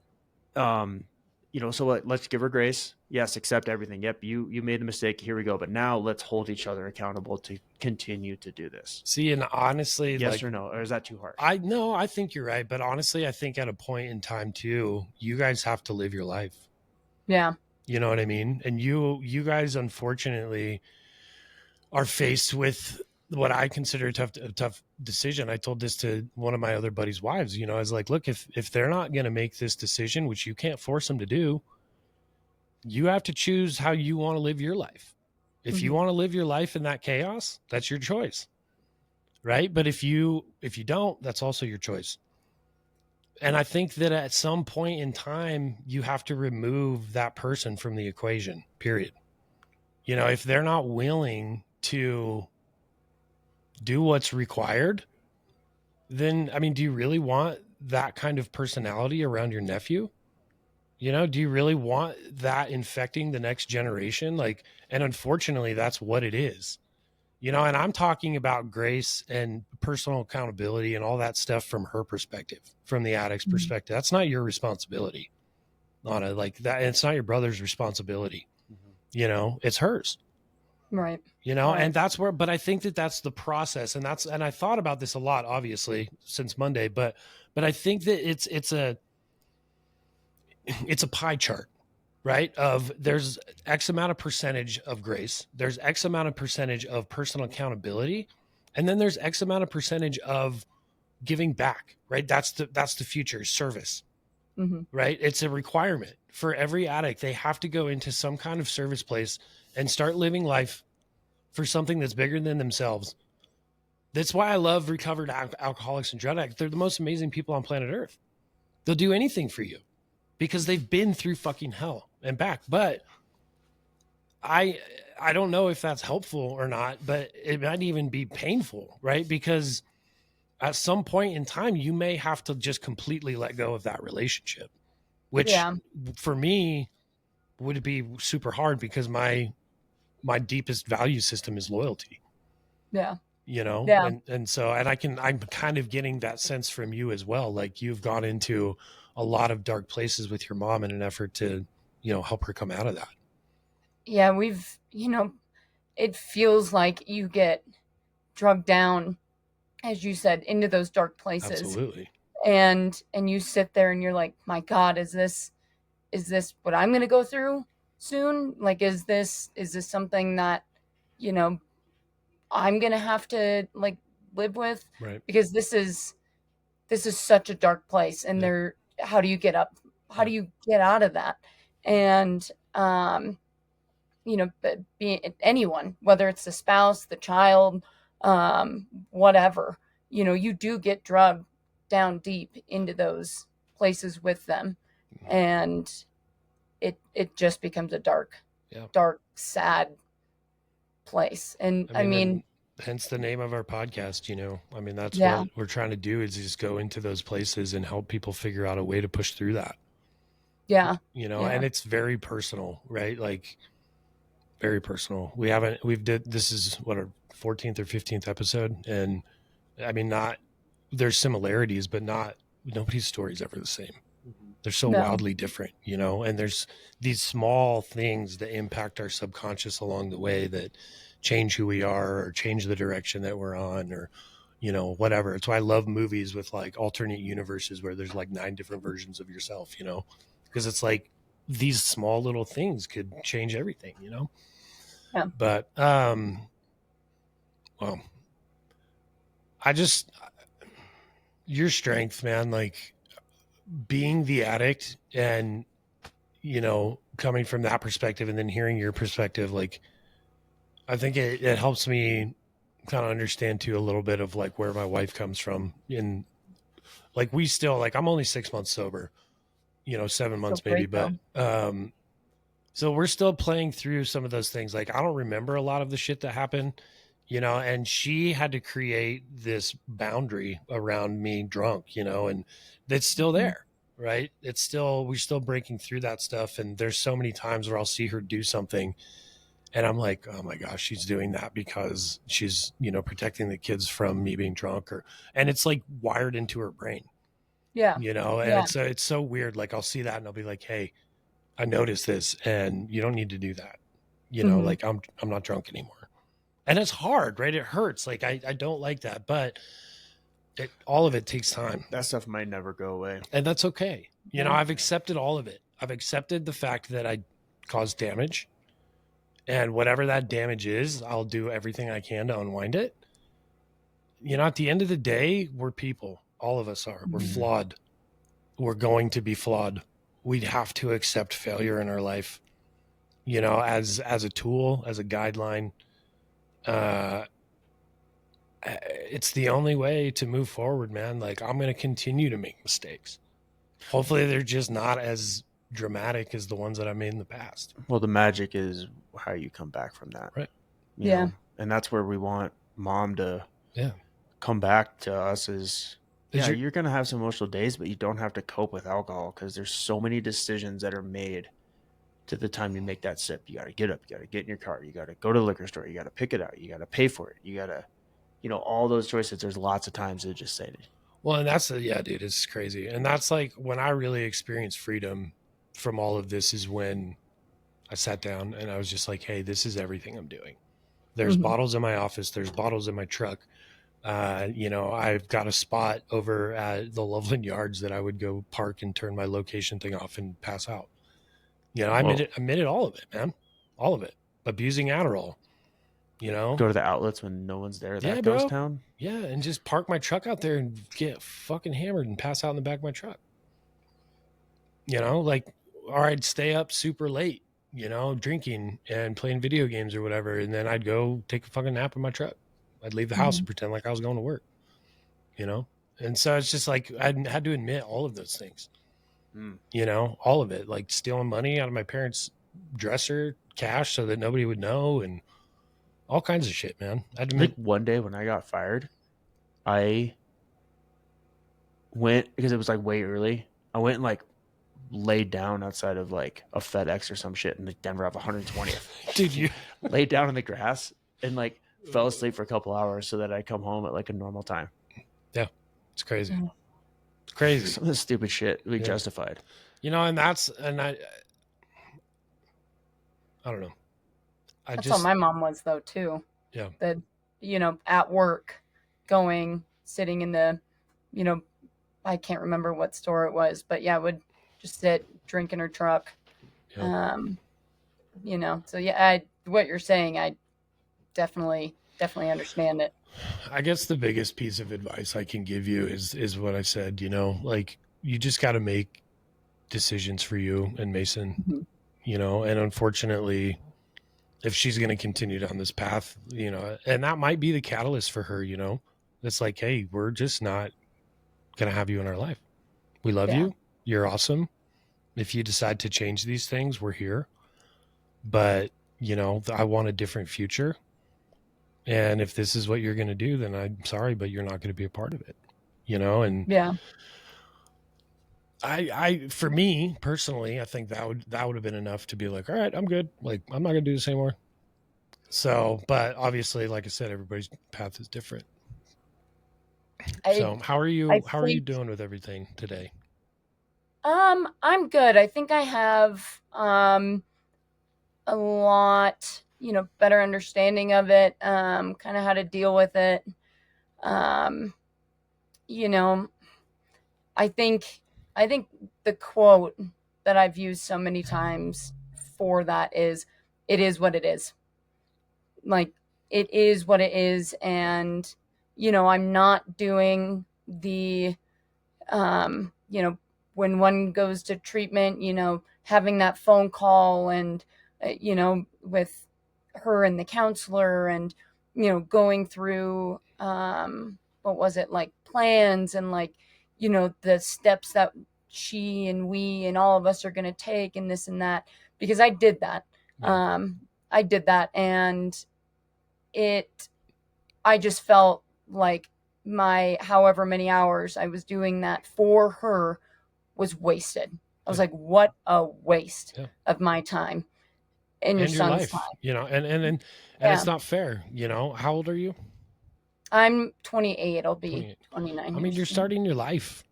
you know, so let's give her grace. Yes, accept everything. Yep, you made the mistake. Here we go. But now let's hold each other accountable to continue to do this. See, and honestly, Yes like, or no? Or is that too harsh? I think you're right. But honestly, I think at a point in time too, you guys have to live your life. Yeah. You know what I mean? And you guys, unfortunately, are faced with what I consider a tough decision. I told this to one of my other buddies' wives. You know, I was like, look, if they're not going to make this decision, which you can't force them to do, you have to choose how you want to live your life. If you Mhm. want to live your life in that chaos, that's your choice, right? But if you don't, that's also your choice. And I think that at some point in time, you have to remove that person from the equation, period. You know, if they're not willing to do what's required, then, I mean, do you really want that kind of personality around your nephew? You know, do you really want that infecting the next generation? Like, and unfortunately, that's what it is. you know, and I'm talking about grace and personal accountability and all that stuff from her perspective, from the addict's perspective. That's not your responsibility, Anna. Like that, it's not your brother's responsibility. You know, it's hers. Right. You know, Right. and that's where, but I think that that's the process, and I thought about this a lot, obviously, since Monday, but I think that it's a pie chart, right? Of there's X amount of percentage of grace, there's X amount of percentage of personal accountability, and then there's X amount of percentage of giving back, right? That's the future service, right? It's a requirement for every addict. They have to go into some kind of service place and start living life for something that's bigger than themselves. That's why I love recovered alcoholics and drug addicts. They're the most amazing people on planet Earth. They'll do anything for you because they've been through fucking hell and back. But I don't know if that's helpful or not, but it might even be painful, right? Because at some point in time, you may have to just completely let go of that relationship, which for me would be super hard because my deepest value system is loyalty. Yeah. You know, Yeah. and so, and I'm kind of getting that sense from you as well. Like you've gone into a lot of dark places with your mom in an effort to, you know, help her come out of that. Yeah. We've, you know, it feels like you get drugged down, as you said, into those dark places. Absolutely. And you sit there and you're like, my God, is this what I'm going to go through soon? Like, is this something that, you know, I'm going to have to like live with? Right. Because this is such a dark place. And how do you get up? How do you get out of that? And, you know, being anyone, whether it's the spouse, the child, whatever, you know, you do get drugged down deep into those places with them. And it just becomes a dark, sad place. And I mean hence the name of our podcast, you know, I mean, that's what we're trying to do, is just go into those places and help people figure out a way to push through that. Yeah. You know, and it's very personal, right? Like very personal. This is what, our 14th or 15th episode. And I mean, there's similarities, but nobody's story is ever the same. They're so wildly different, you know, and there's these small things that impact our subconscious along the way that change who we are or change the direction that we're on, or, you know, whatever. It's why I love movies with like alternate universes where there's like 9 different versions of yourself, you know, because it's like these small little things could change everything, you know? Yeah. But, well, your strength, man, like being the addict and, you know, coming from that perspective and then hearing your perspective, like, I think it helps me kind of understand too a little bit of like where my wife comes from. In like, we still, like, I'm only 6 months sober, you know, 7 months maybe, but, so we're still playing through some of those things. Like, I don't remember a lot of the shit that happened, you know, and she had to create this boundary around me drunk, you know, and it's still there, right? We're still breaking through that stuff. And there's so many times where I'll see her do something and I'm like, oh my gosh, she's doing that because she's, you know, protecting the kids from me being drunk, and it's like wired into her brain. Yeah. You know, and it's so weird. Like I'll see that and I'll be like, hey, I noticed this and you don't need to do that. You know, like I'm not drunk anymore. And it's hard, right? It hurts. Like I don't like that, but all of it takes time. That stuff might never go away. And that's okay. You know, I've accepted all of it. I've accepted the fact that I caused damage, and whatever that damage is, I'll do everything I can to unwind it. You know, at the end of the day, we're people. All of us are. We're flawed. We're going to be flawed. We'd have to accept failure in our life, you know, as a tool, as a guideline. It's the only way to move forward, man. Like, I'm going to continue to make mistakes. Hopefully they're just not as dramatic as the ones that I made in the past. Well, the magic is how you come back from that. Right. You know? And that's where we want mom to come back to us is, you're going to have some emotional days, but you don't have to cope with alcohol because there's so many decisions that are made to the time you make that sip. You got to get up, you got to get in your car, you got to go to the liquor store, you got to pick it out, you got to pay for it, you got to, all those choices. There's lots of times to just say, Well, and yeah, dude, it's crazy. And that's like when I really experienced freedom from all of this is when I sat down and I was just like, hey, this is everything I'm doing. There's bottles in my office. There's bottles in my truck. I've got a spot over at the Loveland Yards that I would go park and turn my location thing off and pass out. I admitted all of it, man. All of it. Abusing Adderall, go to the outlets when no one's there. That bro. ghost town. Yeah. And just park my truck out there and get fucking hammered and pass out in the back of my truck. Or I'd stay up super late, drinking and playing video games or whatever. And then I'd go take a fucking nap in my truck. I'd leave the house and pretend like I was going to work, And so it's just like, I had to admit all of those things, all of it, like stealing money out of my parents' dresser, cash so that nobody would know, and all kinds of shit, man. I think one day when I got fired, I went, because it was like way early, I went and like laid down outside of like a FedEx or some shit in the Denver off 120th. Dude, you laid down in the grass and like fell asleep for a couple hours so that I come home at like a normal time. Yeah, it's crazy. It's crazy. Some of the stupid shit we justified. And I don't know. That's how my mom was though too. Yeah. That at work, sitting in the, I can't remember what store it was, but yeah, would just sit, drink in her truck. Yeah. So yeah, what you're saying, I definitely understand it. I guess the biggest piece of advice I can give you is what I said, like you just got to make decisions for you and Mason, and unfortunately, if she's going to continue down this path, and that might be the catalyst for her, it's like, hey, we're just not going to have you in our life. We love you. You're awesome. If you decide to change these things, we're here. But, I want a different future. And if this is what you're going to do, then I'm sorry, but you're not going to be a part of it, and I, for me personally, I think that would have been enough to be like, all right, I'm good. Like, I'm not going to do this anymore. So, but obviously, like I said, everybody's path is different. So how are you doing with everything today? I'm good. I think I have, a lot, better understanding of it, kind of how to deal with it. I think the quote that I've used so many times for that is, it is what it is. Like, it is what it is. And, I'm not doing the, when one goes to treatment, having that phone call and, with her and the counselor and, going through, what was it, like plans and like, the steps that she and we and all of us are going to take and this and that, because I did that. And I just felt like my however many hours I was doing that for her was wasted. I was like, what a waste of my time and your son's life, time. And it's not fair. How old are you? I'm 28. I'll be 29. I mean, you're starting your life,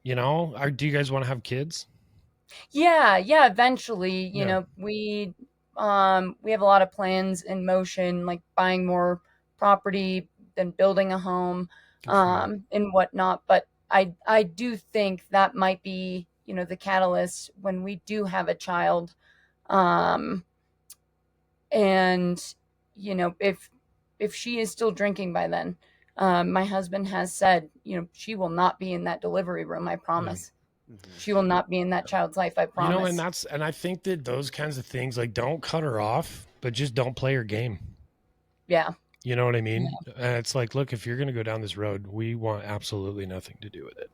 do you guys want to have kids? Yeah. Eventually, we have a lot of plans in motion, like buying more property, then building a home, and whatnot. But I do think that might be, the catalyst when we do have a child. And, if she is still drinking by then, my husband has said, she will not be in that delivery room. I promise. She will not be in that child's life. I promise. And I think that those kinds of things, like, don't cut her off, but just don't play her game. Yeah. You know what I mean? Yeah. And it's like, look, if you're going to go down this road, we want absolutely nothing to do with it.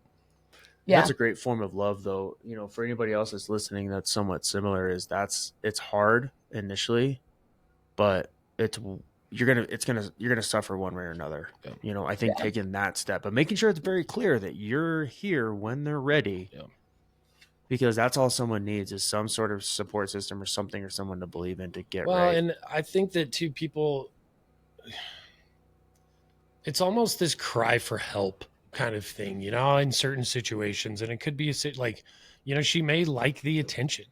Yeah. That's a great form of love, though. For anybody else that's listening, that's somewhat similar, it's hard initially, but you're gonna suffer one way or another. Yeah. I think taking that step, but making sure it's very clear that you're here when they're ready, because that's all someone needs is some sort of support system or something or someone to believe in to get Well, right. and I think that too, people, it's almost this cry for help kind of thing, in certain situations. And it could be like, she may like the attention,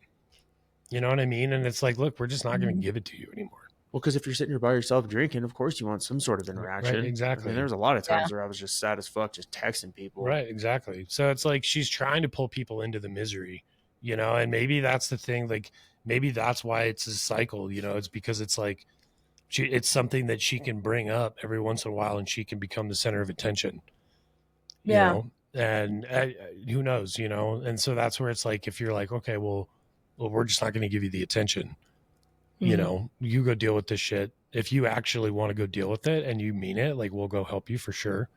you know what I mean? And it's like, look, we're just not going to Mhm. give it to you anymore. Well, because if you're sitting here by yourself drinking, of course you want some sort of Right. interaction. I mean, Exactly. there was a lot of Yeah. times where I was just sad as fuck, just texting people. Right. Exactly. So it's like she's trying to pull people into the misery, and maybe that's the thing. Like, maybe that's why it's a cycle, it's because it's like, it's something that she can bring up every once in a while and she can become the center of attention, Yeah. and who knows, and so that's where it's like, if you're like, okay, well, we're just not going to give you the attention, Mhm. you go deal with this shit. If you actually want to go deal with it and you mean it, like, we'll go help you for sure.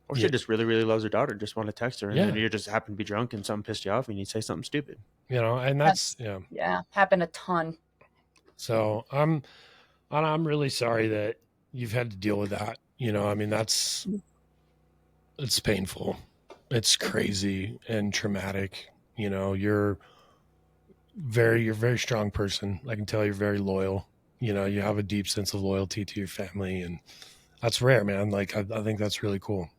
Or Yeah. she just really, really loves her daughter, just want to text her, and then Yeah. you just happen to be drunk and something pissed you off and you say something stupid. And that's, That's happened a ton. so I'm really sorry that you've had to deal with that. I mean, it's painful. It's crazy and traumatic. You're a very strong person. I can tell you're very loyal. You have a deep sense of loyalty to your family, and that's rare, man. Like, I think that's really cool.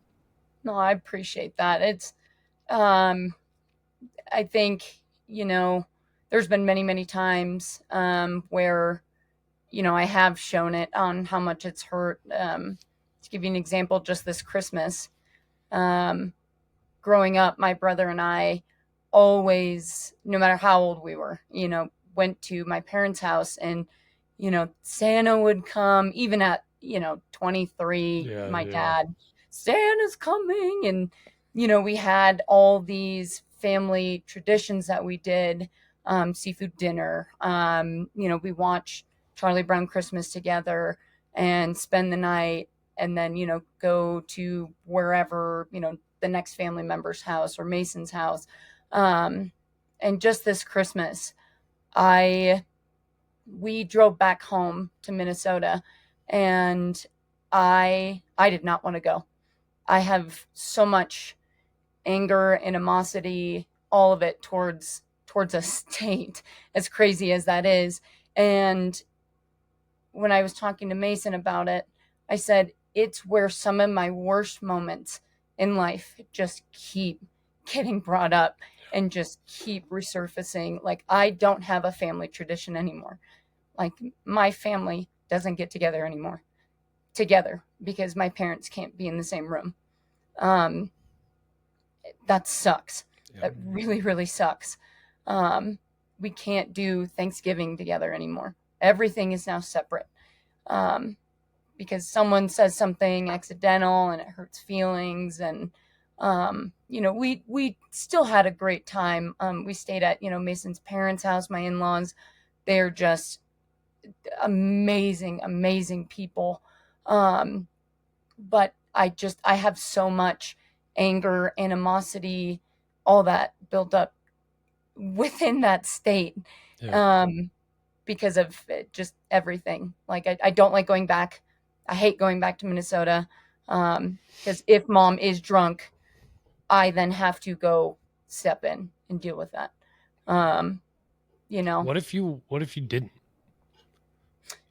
No, I appreciate that. It's um I think, there's been many, many times where, I have shown it on how much it's hurt. To give you an example, just this Christmas, um, growing up, my brother and I always, no matter how old we were, went to my parents' house, and, Santa would come even at, 23, Yeah, my yeah, dad, Santa's coming. And, we had all these family traditions that we did, seafood dinner. We watch Charlie Brown Christmas together and spend the night, and then, go to wherever, the next family member's house or Mason's house. Um, and just this Christmas, I we drove back home to Minnesota, and I did not want to go. I have so much anger, animosity, all of it towards a state, as crazy as that is. And when I was talking to Mason about it, I said, it's where some of my worst moments in life just keep getting brought up and just keep resurfacing. Like, I don't have a family tradition anymore. Like, my family doesn't get together anymore together because my parents can't be in the same room. Um, that sucks. yeah. That really, really sucks. Um, we can't do Thanksgiving together anymore. Everything is now separate. Um, because someone says something accidental and it hurts feelings. And we still had a great time. We stayed at Mason's parents' house, my in-laws. They're just amazing people. But I have so much anger, animosity, all that built up within that state. Yeah. Because of just everything. Like, I don't like going back. I hate going back to Minnesota, because if mom is drunk, I then have to go step in and deal with that. Um, What if you didn't?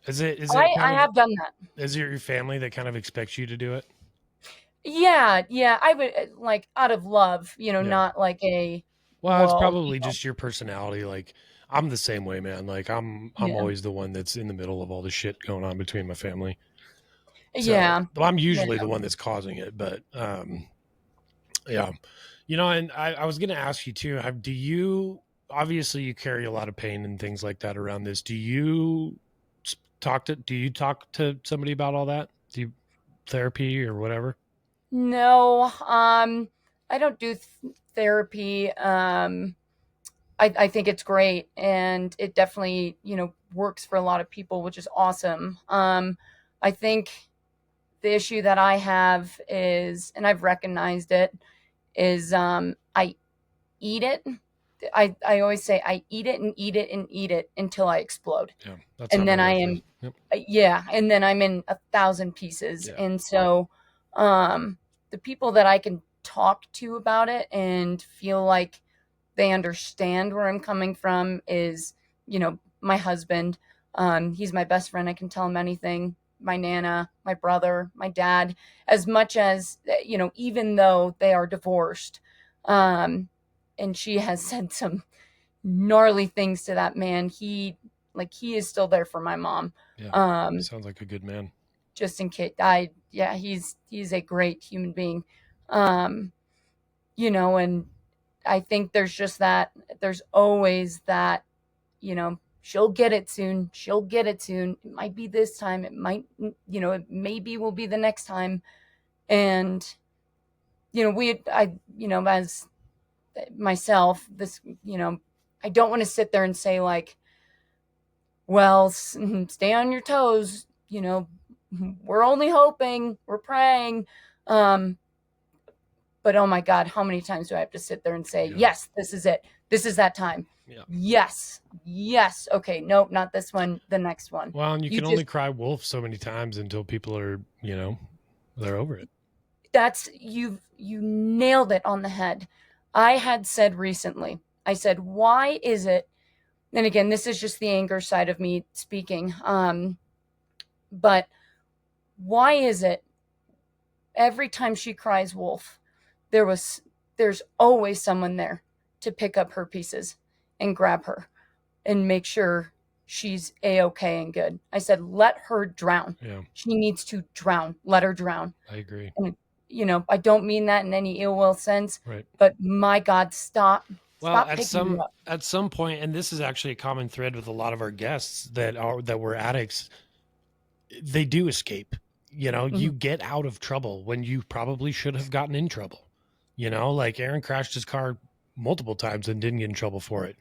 Is it I kind of, have done that. is it your family that kind of expects you to do it? Yeah. I would, like, out of love, Yeah. not like a, Well, it's well, probably just your personality. Like, I'm the same way, man. Like, I'm yeah, always the one that's in the middle of all the shit going on between my family. So, yeah, well, I'm yeah. usually the one that's causing it, but yeah. And I was gonna ask you too, do you, obviously you carry a lot of pain and things like that around this. Do you talk to somebody about all that? Do you therapy or whatever? No, I don't do therapy. I think it's great, and it definitely, works for a lot of people, which is awesome. I think the issue that I have is, and I've recognized it, is I eat it. I always say I eat it and eat it and eat it until I explode. Yeah, that's how And my then I life is. am, Yep. yeah, and then I'm in 1,000 pieces. Yeah. And so the people that I can talk to about it and feel like they understand where I'm coming from is, my husband. He's my best friend. I can tell him anything. My Nana, my brother, my dad, as much as, even though they are divorced, and she has said some gnarly things to that man, he is still there for my mom. Yeah. Sounds like a good man. Just in case he's a great human being. And I think there's always that, she'll get it soon. She'll get it soon. It might be this time. It might, it maybe will be the next time. And, as myself, this, I don't want to sit there and say like, well, stay on your toes. We're only hoping, we're praying. But oh my God, how many times do I have to sit there and say, yes, this is it. This is that time. Yeah. Yes. Okay. Nope. Not this one. The next one. Well, and you can only cry wolf so many times until people are, they're over it. You nailed it on the head. I had said recently, I said, why is it? And again, this is just the anger side of me speaking. But why is it every time she cries wolf, there's always someone there to pick up her pieces and grab her and make sure she's A-okay and good. I said, let her drown. Yeah. She needs to drown. Let her drown. I agree. And, I don't mean that in any ill will sense, right? But my God, stop. Well, Stop at some point, and this is actually a common thread with a lot of our guests that were addicts, they do escape. You get out of trouble when you probably should have gotten in trouble. Like Aaron crashed his car multiple times and didn't get in trouble for it.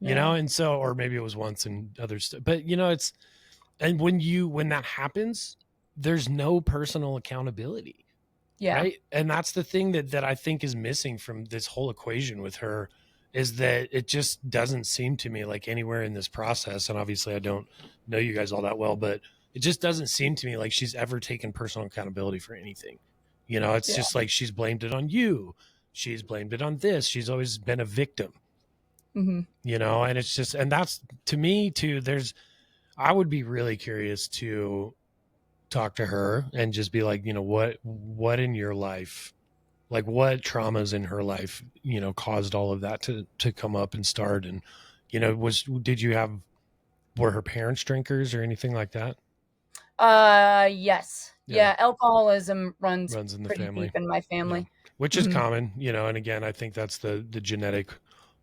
And so, or maybe it was once and others, but and when that happens, there's no personal accountability. Yeah. Right. And that's the thing that I think is missing from this whole equation with her, is that it just doesn't seem to me like anywhere in this process. And obviously I don't know you guys all that well, but it just doesn't seem to me like she's ever taken personal accountability for anything. It's just like she's blamed it on you. She's blamed it on this. She's always been a victim. Mm-hmm. And it's just, and that's to me too, I would be really curious to talk to her and just be like, what in your life, like what traumas in her life, caused all of that to come up and start. And, were her parents drinkers or anything like that? Yes. Yeah. Alcoholism runs in the pretty family. deep in my family. Yeah. Which is common, and again, I think that's the genetic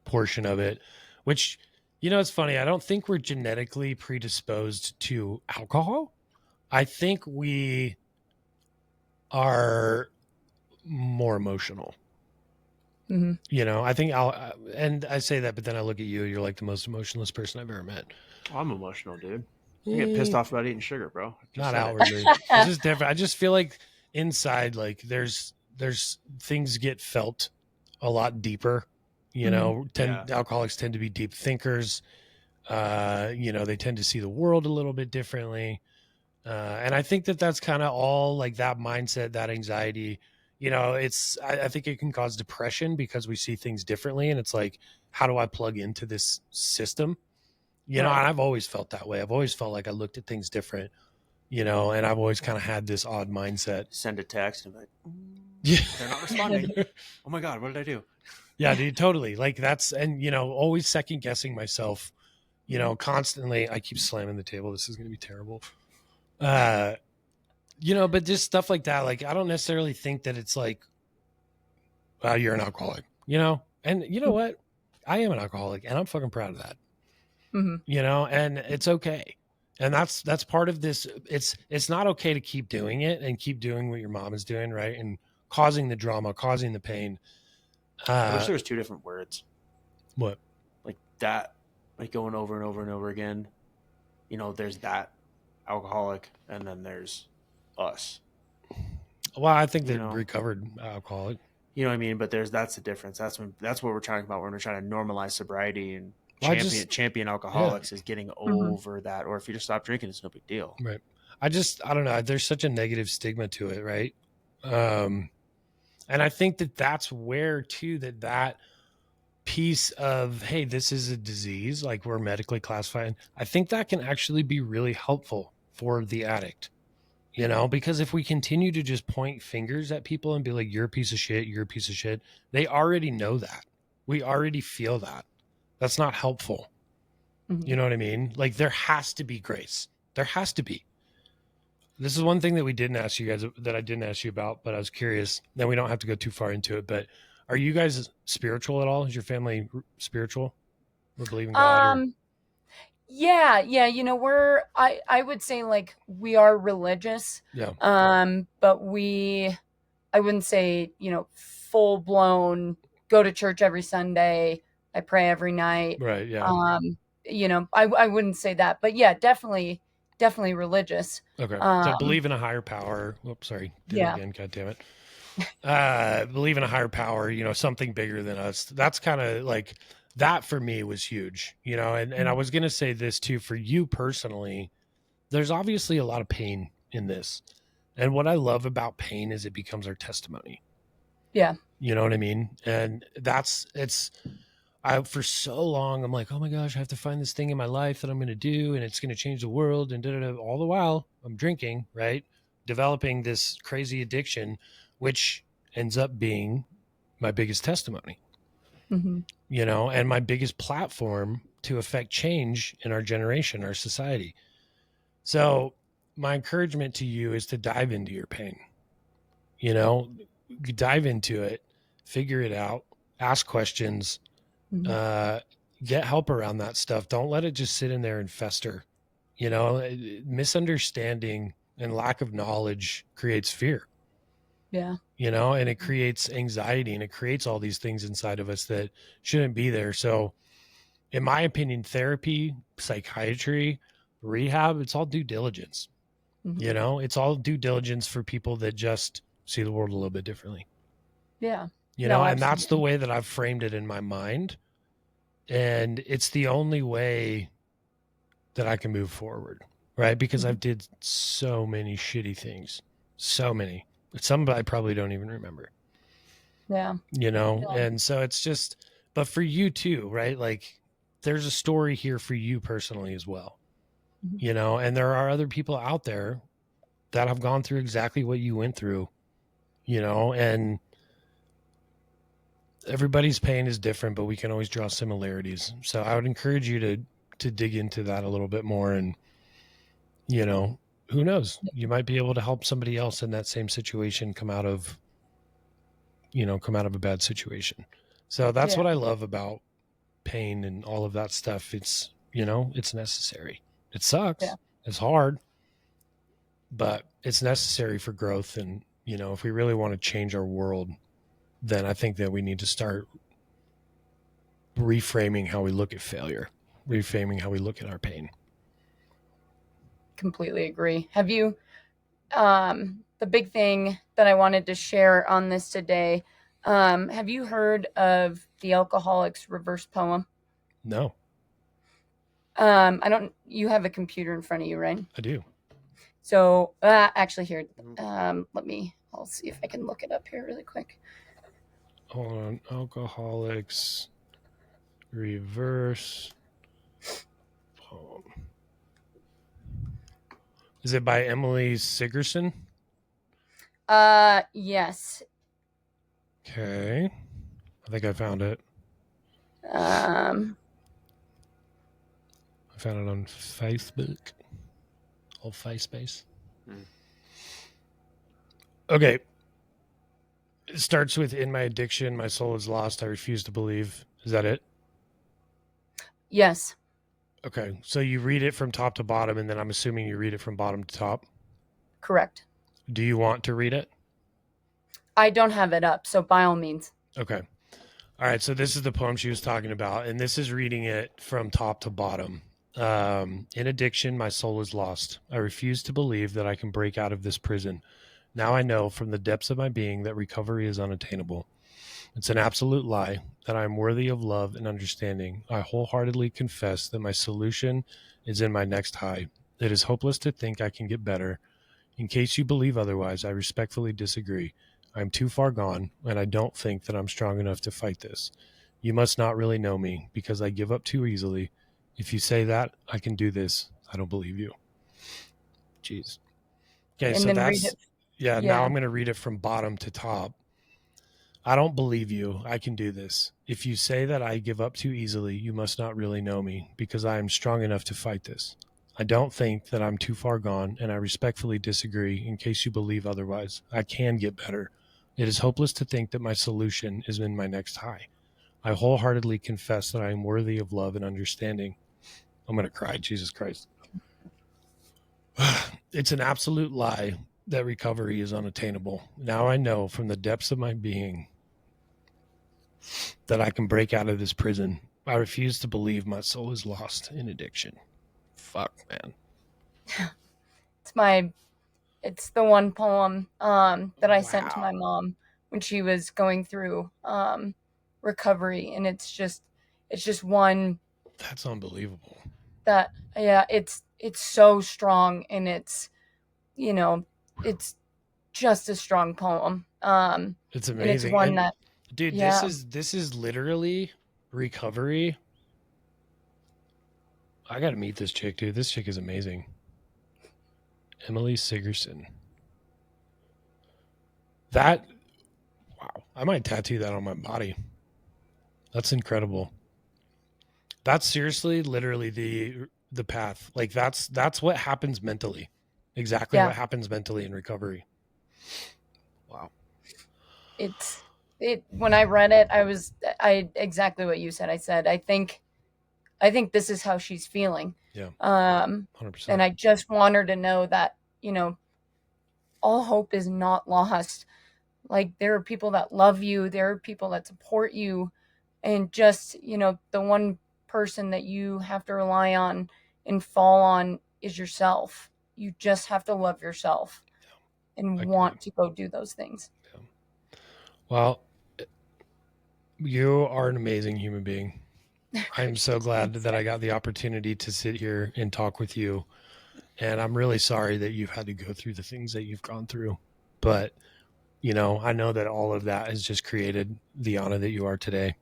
portion of it, which, it's funny. I don't think we're genetically predisposed to alcohol. I think we are more emotional. Mm-hmm. I think and I say that, but then I look at you, you're like the most emotionless person I've ever met. I'm emotional, dude. I get pissed off about eating sugar, bro. Not outwardly. It's just different. I just feel like inside, like there's things get felt a lot deeper. Alcoholics tend to be deep thinkers. They tend to see the world a little bit differently. And I think that's kind of all like that mindset, that anxiety, I think it can cause depression because we see things differently. And it's like, how do I plug into this system? And I've always felt that way. I've always felt like I looked at things different, and I've always kind of had this odd mindset. Send a text and like, yeah, they're not responding. Oh my God, what did I do? Yeah, dude, totally. Like that's, and always second guessing myself, constantly. I keep slamming the table. This is going to be terrible. But just stuff like that. Like, I don't necessarily think that it's like, you're an alcoholic, and you know what? I am an alcoholic and I'm fucking proud of that. Mm-hmm. And it's okay. And that's part of this. It's not okay to keep doing it and keep doing what your mom is doing. Right. And causing the drama, causing the pain. I wish there was two different words. What? Like that, like going over and over and over again. There's that alcoholic and then there's us. Well, I think they're recovered alcoholic. You know what I mean? But that's the difference. That's what we're talking about when we're trying to normalize sobriety and champion alcoholics is getting over that. Or if you just stop drinking, it's no big deal. Right. I don't know. There's such a negative stigma to it. Right. And I think that's where too, that piece of, hey, this is a disease, like we're medically classified, I think that can actually be really helpful for the addict, you know, because if we continue to just point fingers at people and be like, you're a piece of shit, you're a piece of shit, they already know that. We already feel that. That's not helpful. Mhm. You know what I mean? Like, there has to be grace. There has to be. This is one thing that we didn't ask you guys, that I didn't ask you about, but I was curious. Then we don't have to go too far into it, but are you guys spiritual at all? Is your family spiritual or believe in God or? Um, yeah, you know, I would say like we are religious. Yeah. But I wouldn't say, you know, full blown go to church every Sunday. I pray every night. Right. Yeah. You know, I wouldn't say that, but yeah, definitely religious. Okay. So Um, believe in a higher power. Whoops, sorry. Did it yeah. again. God damn it. Believe in a higher power, you know, something bigger than us. That's kind of like, that for me was huge, you know, and I was going to say this too, for you personally, there's obviously a lot of pain in this. And what I love about pain is it becomes our testimony. Yeah. You know what I mean? And for so long, I'm like, oh my gosh, I have to find this thing in my life that I'm going to do, and it's going to change the world. And all the while I'm drinking, right? Developing this crazy addiction, which ends up being my biggest testimony, Mm-hmm. you know, and my biggest platform to affect change in our generation, our society. So my encouragement to you is to dive into your pain, you know, dive into it, figure it out, ask questions, Mm-hmm. uh, get help around that stuff. Don't let it just sit in there and fester. You know, misunderstanding and lack of knowledge creates fear, Yeah. you know, and it creates anxiety and it creates all these things inside of us that shouldn't be there. So, in my opinion, therapy, psychiatry, rehab, it's all due diligence. Mm-hmm. You know, it's all due diligence for people that just see the world a little bit differently. Yeah. You No, know, and that's the absolutely. way that I've framed it in my mind. And it's the only way that I can move forward, right? Because Mm-hmm. I've did so many shitty things, so many. Some I probably don't even remember, Yeah. you know? Yeah. And so it's just, but for you too, right? Like there's a story here for you personally as well, Mm-hmm. you know? And there are other people out there that have gone through exactly what you went through, you know? And everybody's pain is different, but we can always draw similarities. So I would encourage you to dig into that a little bit more. And, you know, who knows, you might be able to help somebody else in that same situation come out of a bad situation. So that's Yeah. what I love about pain and all of that stuff. It's, you know, it's necessary. It Yeah. sucks, it's hard, but it's necessary for growth. And, you know, if we really want to change our world, then I think that we need to start reframing how we look at failure, reframing how we look at our pain. Completely agree. Have you, the big thing that I wanted to share on this today, have you heard of the Alcoholics Reverse Poem? No, I don't, you have a computer in front of you, right? I do. So, actually here, I'll see if I can look it up here really quick. Hold on. Alcoholics Reverse Poem. Is it by Emily Sigerson? Yes. Okay. I think I found it. Um, I found it on Facebook. Old FiSpace. Mm. Okay. It starts with, in my addiction, my soul is lost. I refuse to believe. Is that it? yes. Okay. So you read it from top to bottom, and then I'm assuming you read it from bottom to top. Correct. Do you want to read it? I don't have it up, so by all means. Okay. All right. So this is the poem she was talking about, and this is reading it from top to bottom. In addiction, my soul is lost. I refuse to believe that I can break out of this prison. Now I know from the depths of my being that recovery is unattainable. It's an absolute lie that I am worthy of love and understanding. I wholeheartedly confess that my solution is in my next high. It is hopeless to think I can get better. In case you believe otherwise, I respectfully disagree. I am too far gone, and I don't think that I'm strong enough to fight this. You must not really know me because I give up too easily. If you say that I can do this, I don't believe you. Jeez. Okay, And so then read that's, it. yeah, now Yeah. I'm going to read it from bottom to top. I don't believe you. I can do this. If you say that I give up too easily, you must not really know me because I am strong enough to fight this. I don't think that I'm too far gone, and I respectfully disagree in case you believe otherwise. I can get better. It is hopeless to think that my solution is in my next high. I wholeheartedly confess that I am worthy of love and understanding. I'm going to cry. Jesus Christ. It's an absolute lie that recovery is unattainable. Now I know from the depths of my being that I can break out of this prison. I refuse to believe my soul is lost in addiction. Fuck, man. It's the one poem that I sent to my Wow. mom when she was going through recovery, and it's just one That's unbelievable. that, yeah, it's so strong, and it's, you know, it's just a strong poem. It's And it's amazing. one And that, dude, yeah, this is literally recovery. I got to meet this chick, dude. This chick is amazing. Emily Sigerson. That, wow. I might tattoo that on my body. That's incredible. That's seriously literally the path. Like that's what happens mentally. Exactly yeah, what happens mentally in recovery. Wow. it's it when I read it, I exactly what you said. I said, I think this is how she's feeling. Yeah. Um, and 100%. I just want her to know that, all hope is not lost. Like, there are people that love you, there are people that support you, and just, the one person that you have to rely on and fall on is yourself. You just have to love yourself and Agreed. want to go do those things. Yeah. Well, you are an amazing human being. I'm so glad that I got the opportunity to sit here and talk with you. And I'm really sorry that you've had to go through the things that you've gone through. But, I know that all of that has just created the Ana that you are today.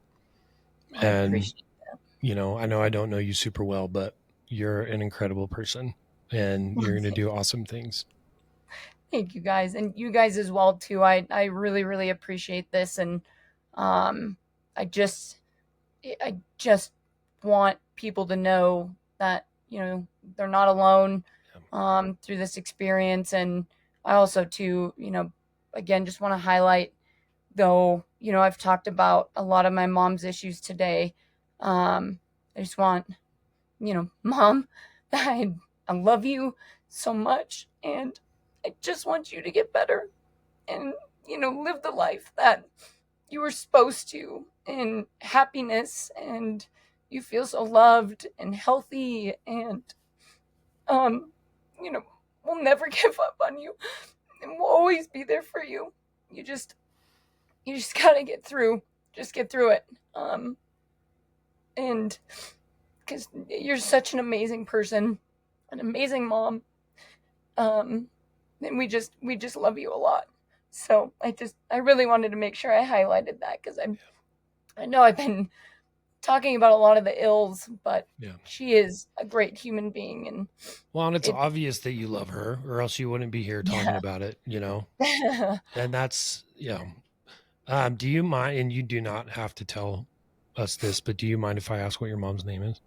I And, appreciate that. I know I don't know you super well, but you're an incredible person and you're going to do awesome things. Thank you guys, and you guys as well too. I really really appreciate this, and um, I just I just want people to know that, they're not alone through this experience. And I also too, again, just want to highlight, though, I've talked about a lot of my mom's issues today. I just want, Mom, I love you so much, and I just want you to get better and, live the life that you were supposed to, in happiness, and you feel so loved and healthy, and um you know we'll never give up on you, and we'll always be there for you. You just gotta get through it. And because you're such an amazing person, an amazing mom, and we just love you a lot. So I really wanted to make sure I highlighted that, because I know I've been talking about a lot of the ills, but Yeah. she is a great human being. And Well, and it's it obvious that you love her, or else you wouldn't be here talking about it, yeah. And that's, do you mind, and you do not have to tell us this, but do you mind if I ask what your mom's name is?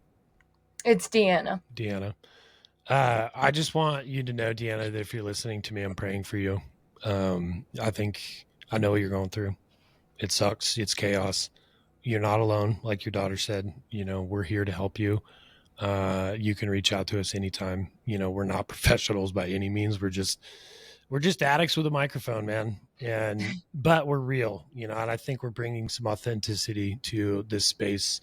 It's Deanna. Deanna. I just want you to know, Deanna, that if you're listening to me, I'm praying for you. I know what you're going through. It sucks. It's chaos. You're not alone. Like your daughter said, we're here to help you. You can reach out to us anytime. We're not professionals by any means. We're just addicts with a microphone, man. But we're real, and I think we're bringing some authenticity to this space.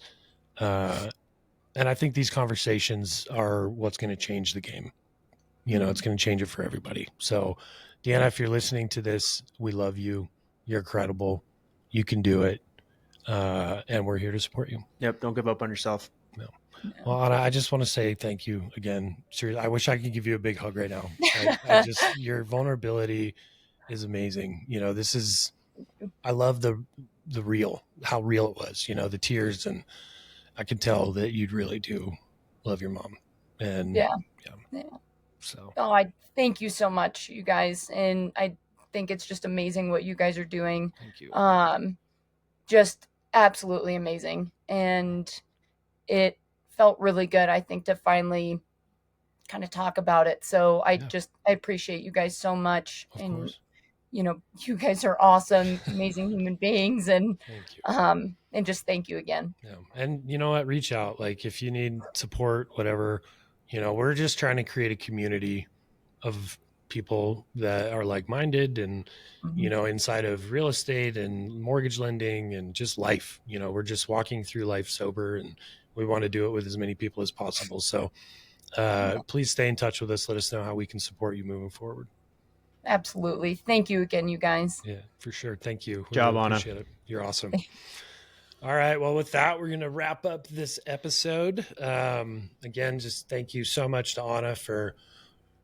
And I think these conversations are what's going to change the game. It's going to change it for everybody. So, Deanna, if you're listening to this, we love you. You're incredible. You can do it. And we're here to support you. Yep. Don't give up on yourself. No. Well, Ana, I just want to say thank you again. Seriously, I wish I could give you a big hug right now. Your vulnerability is amazing. I love the real. how real it was, you know, the tears, and I could tell that you really do love your mom. And Yeah. so Oh, I thank you so much, you guys. And I think it's just amazing what you guys are doing. thank you. Just absolutely amazing. And it felt really good, I think, to finally kind of talk about it. So I appreciate you guys so much. Of And course. you guys are awesome, amazing human beings, and Thank you. and just thank you again. Yeah. And you know what, reach out, like if you need support, whatever, you know, we're just trying to create a community of people that are like-minded, and you know, inside of real estate and mortgage lending and just life, you know, we're just walking through life sober, and we want to do it with as many people as possible. So please stay in touch with us. Let us know how we can support you moving forward. Absolutely. Thank you again, you guys. Yeah, for sure. Thank you. We Job, really Ana. appreciate it. You're awesome. All right. Well, with that, we're going to wrap up this episode. Again, just thank you so much to Ana for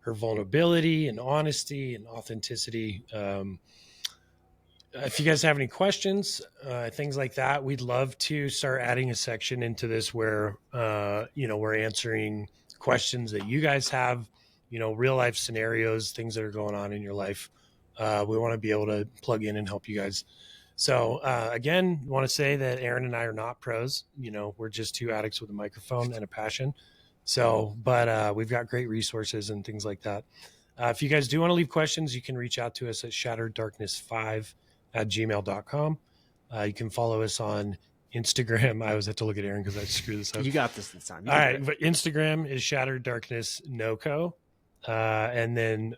her vulnerability and honesty and authenticity. If you guys have any questions, things like that, we'd love to start adding a section into this where, you know, we're answering questions that you guys have, you know, real life scenarios, things that are going on in your life. We want to be able to plug in and help you guys. So again, want to say that Aaron and I are not pros. You know, we're just two addicts with a microphone and a passion. So, but we've got great resources and things like that. If you guys do want to leave questions, you can reach out to us at shattereddarkness5@gmail.com. You can follow us on Instagram. I always have to look at Aaron because I screw this up. You got this time. All right. But Instagram is Shattered Darkness NoCo. And then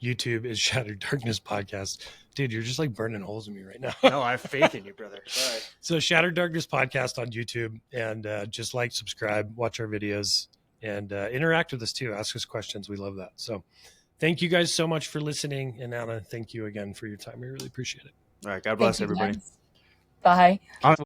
YouTube is Shattered Darkness Podcast. Dude, you're just like burning holes in me right now. No, I have faith in you, brother. All right. So Shattered Darkness Podcast on YouTube, and just like, subscribe, watch our videos, and interact with us too. Ask us questions. We love that. So thank you guys so much for listening. And Ana, thank you again for your time. We really appreciate it. All right. God bless Thank you, everybody. guys. Bye.